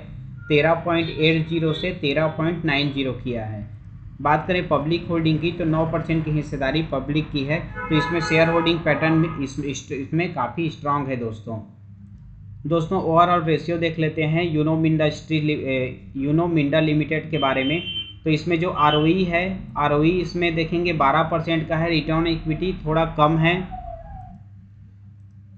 13.80 से 13.90 किया है। बात करें पब्लिक होल्डिंग की तो 9% की हिस्सेदारी पब्लिक की है। तो इसमें शेयर होल्डिंग पैटर्न इसमें काफ़ी स्ट्रांग है दोस्तों ओवरऑल रेशियो देख लेते हैं यूनो मिंडा लिमिटेड के बारे में। तो इसमें जो आरओई है, आरओई इसमें देखेंगे 12% का है, रिटर्न इक्विटी थोड़ा कम है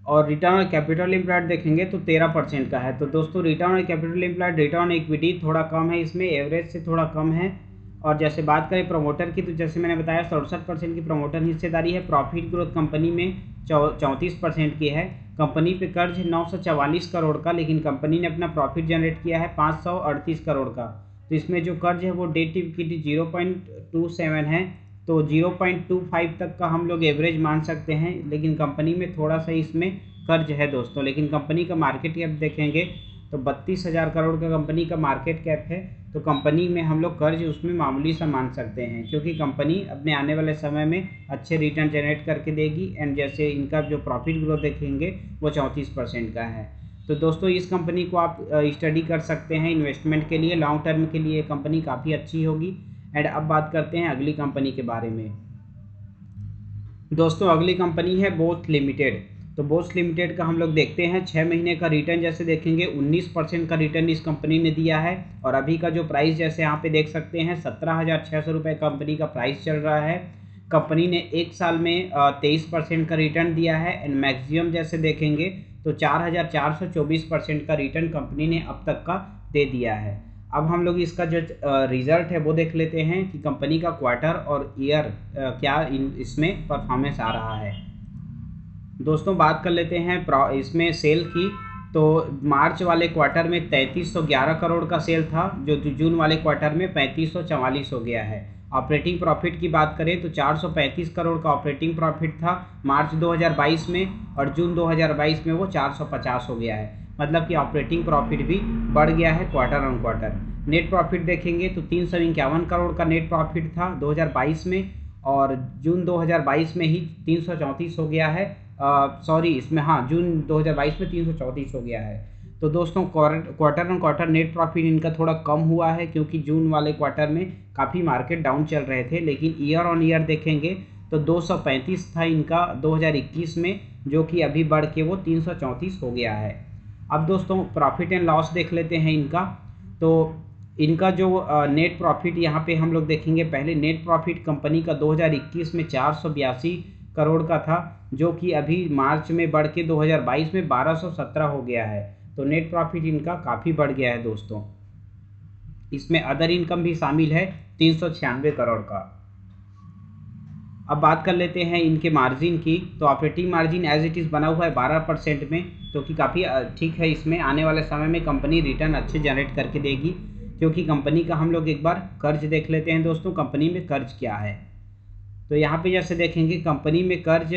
और रिटर्न ऑन कैपिटल एम्प्लॉयड देखेंगे तो 13% का है। तो दोस्तों return on capital employed, return equity थोड़ा कम है, इसमें एवरेज से थोड़ा कम है। और जैसे बात करें प्रमोटर की तो जैसे मैंने बताया 67% की प्रमोटर हिस्सेदारी है। प्रॉफिट ग्रोथ कंपनी में 34% की है। कंपनी पे कर्ज 944 करोड़ का, लेकिन कंपनी ने अपना प्रॉफिट जनरेट किया है 538 करोड़ का। तो इसमें जो कर्ज है वो डेट इक्विटी 0.27 है, तो 0.25 तक का हम लोग एवरेज मान सकते हैं, लेकिन कंपनी में थोड़ा सा इसमें कर्ज है दोस्तों। लेकिन कंपनी का मार्केट कैप देखेंगे तो 32,000 करोड़ का कंपनी का मार्केट कैप है। तो कंपनी में हम लोग कर्ज उसमें मामूली सा मान सकते हैं, क्योंकि कंपनी अपने आने वाले समय में अच्छे रिटर्न जनरेट करके देगी। एंड जैसे इनका जो प्रॉफिट ग्रोथ देखेंगे वो 34% का है। तो दोस्तों इस कंपनी को आप स्टडी कर सकते हैं इन्वेस्टमेंट के लिए, लॉन्ग टर्म के लिए कंपनी काफ़ी अच्छी होगी। एंड अब बात करते हैं अगली कंपनी के बारे में। दोस्तों अगली कंपनी है बोस लिमिटेड। तो बोस लिमिटेड का हम लोग देखते हैं 6 महीने का रिटर्न जैसे देखेंगे 19% का रिटर्न इस कंपनी ने दिया है। और अभी का जो प्राइस जैसे यहाँ पे देख सकते हैं 17,600 रुपये कंपनी का प्राइस चल रहा है। कंपनी ने एक साल में 23% का रिटर्न दिया है। एंड मैक्सिमम जैसे देखेंगे तो 4,424% का रिटर्न कंपनी ने अब तक का दे दिया है। अब हम लोग इसका जो रिजल्ट है वो देख लेते हैं कि कंपनी का क्वार्टर और ईयर क्या इसमें परफॉर्मेंस आ रहा है। दोस्तों बात कर लेते हैं इसमें सेल की। तो मार्च वाले क्वार्टर में 3311 करोड़ का सेल था, जो जून वाले क्वार्टर में 3544 हो गया है। ऑपरेटिंग प्रॉफिट की बात करें तो 435 करोड़ का ऑपरेटिंग प्रॉफिट था मार्च 2022 में, और जून 2022 में वो 450 हो गया है। मतलब कि ऑपरेटिंग प्रॉफिट भी बढ़ गया है quarter on quarter. Net profit देखेंगे तो 351 करोड़ का नेट प्रॉफिट था 2022 में, और जून 2022 में ही 334 हो गया है। इसमें जून 2022 में 334 हो गया है। तो दोस्तों quarter on quarter net profit इनका थोड़ा कम हुआ है, क्योंकि जून वाले क्वार्टर में काफ़ी मार्केट डाउन चल रहे थे। लेकिन ईयर ऑन ईयर देखेंगे तो 235 था इनका 2021 में, जो कि अभी बढ़ के वो 334 हो गया है। अब दोस्तों प्रॉफिट एंड लॉस देख लेते हैं इनका। तो इनका जो नेट प्रॉफिट यहाँ पे हम लोग देखेंगे, पहले नेट प्रॉफिट कंपनी का 2021 में 482 करोड़ का था, जो कि अभी मार्च में बढ़ के 2022 में 1217 हो गया है। तो नेट प्रॉफिट इनका काफ़ी बढ़ गया है दोस्तों। इसमें अदर इनकम भी शामिल है 396 करोड़ का। अब बात कर लेते हैं इनके मार्जिन की। तो operating margin as it is बना हुआ है 12% में, तो कि काफ़ी ठीक है। इसमें आने वाले समय में कंपनी रिटर्न अच्छे जनरेट करके देगी, क्योंकि कंपनी का हम लोग एक बार कर्ज देख लेते हैं दोस्तों। कंपनी में कर्ज क्या है, तो यहाँ पे जैसे देखेंगे कंपनी में कर्ज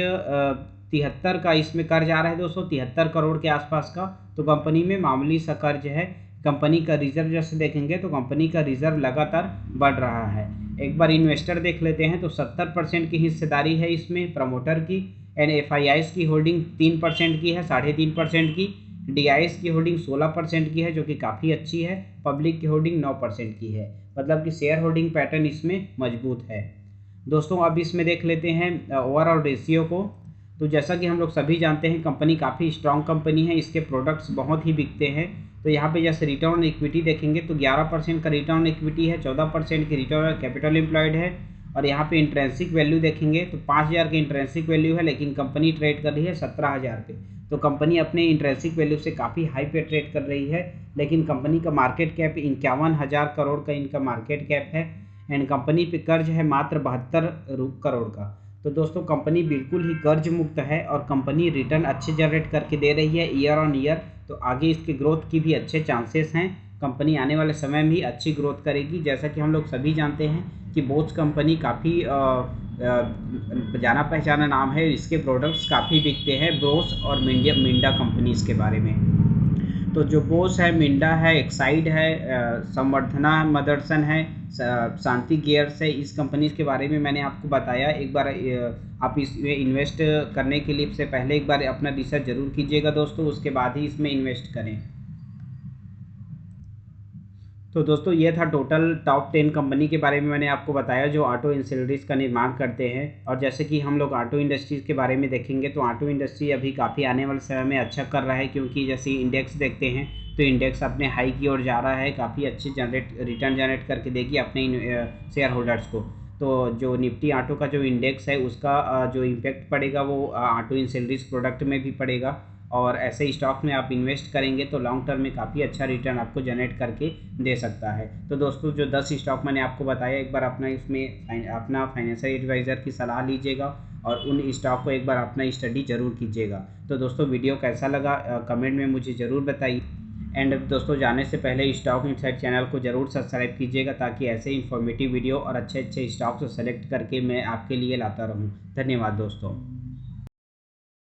73 का इसमें कर्ज आ रहा है दोस्तों, 73 करोड़ के आसपास का। तो कंपनी में मामूली सा कर्ज है। कंपनी का रिजर्व जैसे देखेंगे तो कंपनी का रिजर्व लगातार बढ़ रहा है। एक बार इन्वेस्टर देख लेते हैं तो 70% की हिस्सेदारी है इसमें प्रमोटर की। एंड एफआईआईज़ की होल्डिंग 3% की है, 3.5% की। DIS की होल्डिंग 16% की है जो कि काफ़ी अच्छी है। पब्लिक की होल्डिंग 9% की है, मतलब कि शेयर होल्डिंग पैटर्न इसमें मजबूत है। दोस्तों अब इसमें देख लेते हैं ओवरऑल रेशियो को। तो जैसा कि हम लोग सभी जानते हैं कंपनी काफ़ी स्ट्रॉन्ग कंपनी है, इसके प्रोडक्ट्स बहुत ही बिकते हैं। तो यहाँ पे जैसे रिटर्न ऑन इक्विटी देखेंगे तो 11% का रिटर्न ऑन इक्विटी है, 14% की रिटर्न ऑन कैपिटल एम्प्लॉयड है। और यहाँ पे इंट्रेंसिक वैल्यू देखेंगे तो 5,000 की इंट्रेंसिक वैल्यू है, लेकिन कंपनी ट्रेड कर रही है 17,000 पे। तो कंपनी अपने इंट्रेंसिक वैल्यू से काफ़ी हाई पे ट्रेड कर रही है, लेकिन कंपनी का मार्केट कैप 51,000 करोड़ का इनका मार्केट कैप है। एंड कंपनी पे कर्ज है मात्र 72 करोड़ का। तो दोस्तों कंपनी बिल्कुल ही कर्ज मुक्त है और कंपनी रिटर्न अच्छे जनरेट करके दे रही है ईयर ऑन ईयर। तो आगे इसके ग्रोथ की भी अच्छे चांसेस हैं, कंपनी आने वाले समय में भी अच्छी ग्रोथ करेगी। जैसा कि हम लोग सभी जानते हैं कि बोस कंपनी काफ़ी जाना पहचाना नाम है, इसके प्रोडक्ट्स काफ़ी बिकते हैं, बोस और मिंडा कंपनीज़ के बारे में। तो जो बोस है, मिंडा है, एक्साइड है, संवर्धना मदरसन है, शांति गियर्स है, इस कंपनीज़ के बारे में मैंने आपको बताया। एक बार आप इसमें इन्वेस्ट करने के लिए से पहले एक बार अपना रिसर्च ज़रूर कीजिएगा दोस्तों, उसके बाद ही इसमें इन्वेस्ट करें। तो दोस्तों ये था टोटल टॉप 10 कंपनी के बारे में मैंने आपको बताया जो ऑटो इंसल्ट्रीज का निर्माण करते हैं। और जैसे कि हम लोग ऑटो इंडस्ट्रीज़ के बारे में देखेंगे तो ऑटो इंडस्ट्री अभी काफ़ी आने वाले समय में अच्छा कर रहा है, क्योंकि जैसे इंडेक्स देखते हैं तो इंडेक्स अपने हाई की ओर जा रहा है, काफ़ी अच्छी रिटर्न जनरेट करके देगी अपने शेयर होल्डर्स को। तो जो निफ्टी ऑटो का जो इंडेक्स है उसका जो इम्पेक्ट पड़ेगा वो ऑटो इंसल्ट्रीज प्रोडक्ट में भी पड़ेगा। और ऐसे स्टॉक में आप इन्वेस्ट करेंगे तो लॉन्ग टर्म में काफ़ी अच्छा रिटर्न आपको जनरेट करके दे सकता है। तो दोस्तों जो 10 स्टॉक मैंने आपको बताया, एक बार अपना इसमें अपना फाइनेंशियल एडवाइज़र की सलाह लीजिएगा और उन स्टॉक को एक बार अपना स्टडी ज़रूर कीजिएगा। तो दोस्तों वीडियो कैसा लगा कमेंट में मुझे ज़रूर बताइए। एंड दोस्तों जाने से पहले स्टॉक इनसाइड चैनल को ज़रूर सब्सक्राइब कीजिएगा, ताकि ऐसे इन्फॉर्मेटिव वीडियो और अच्छे अच्छे स्टॉक्स सेलेक्ट करके मैं आपके लिए लाता रहूँ। धन्यवाद दोस्तों।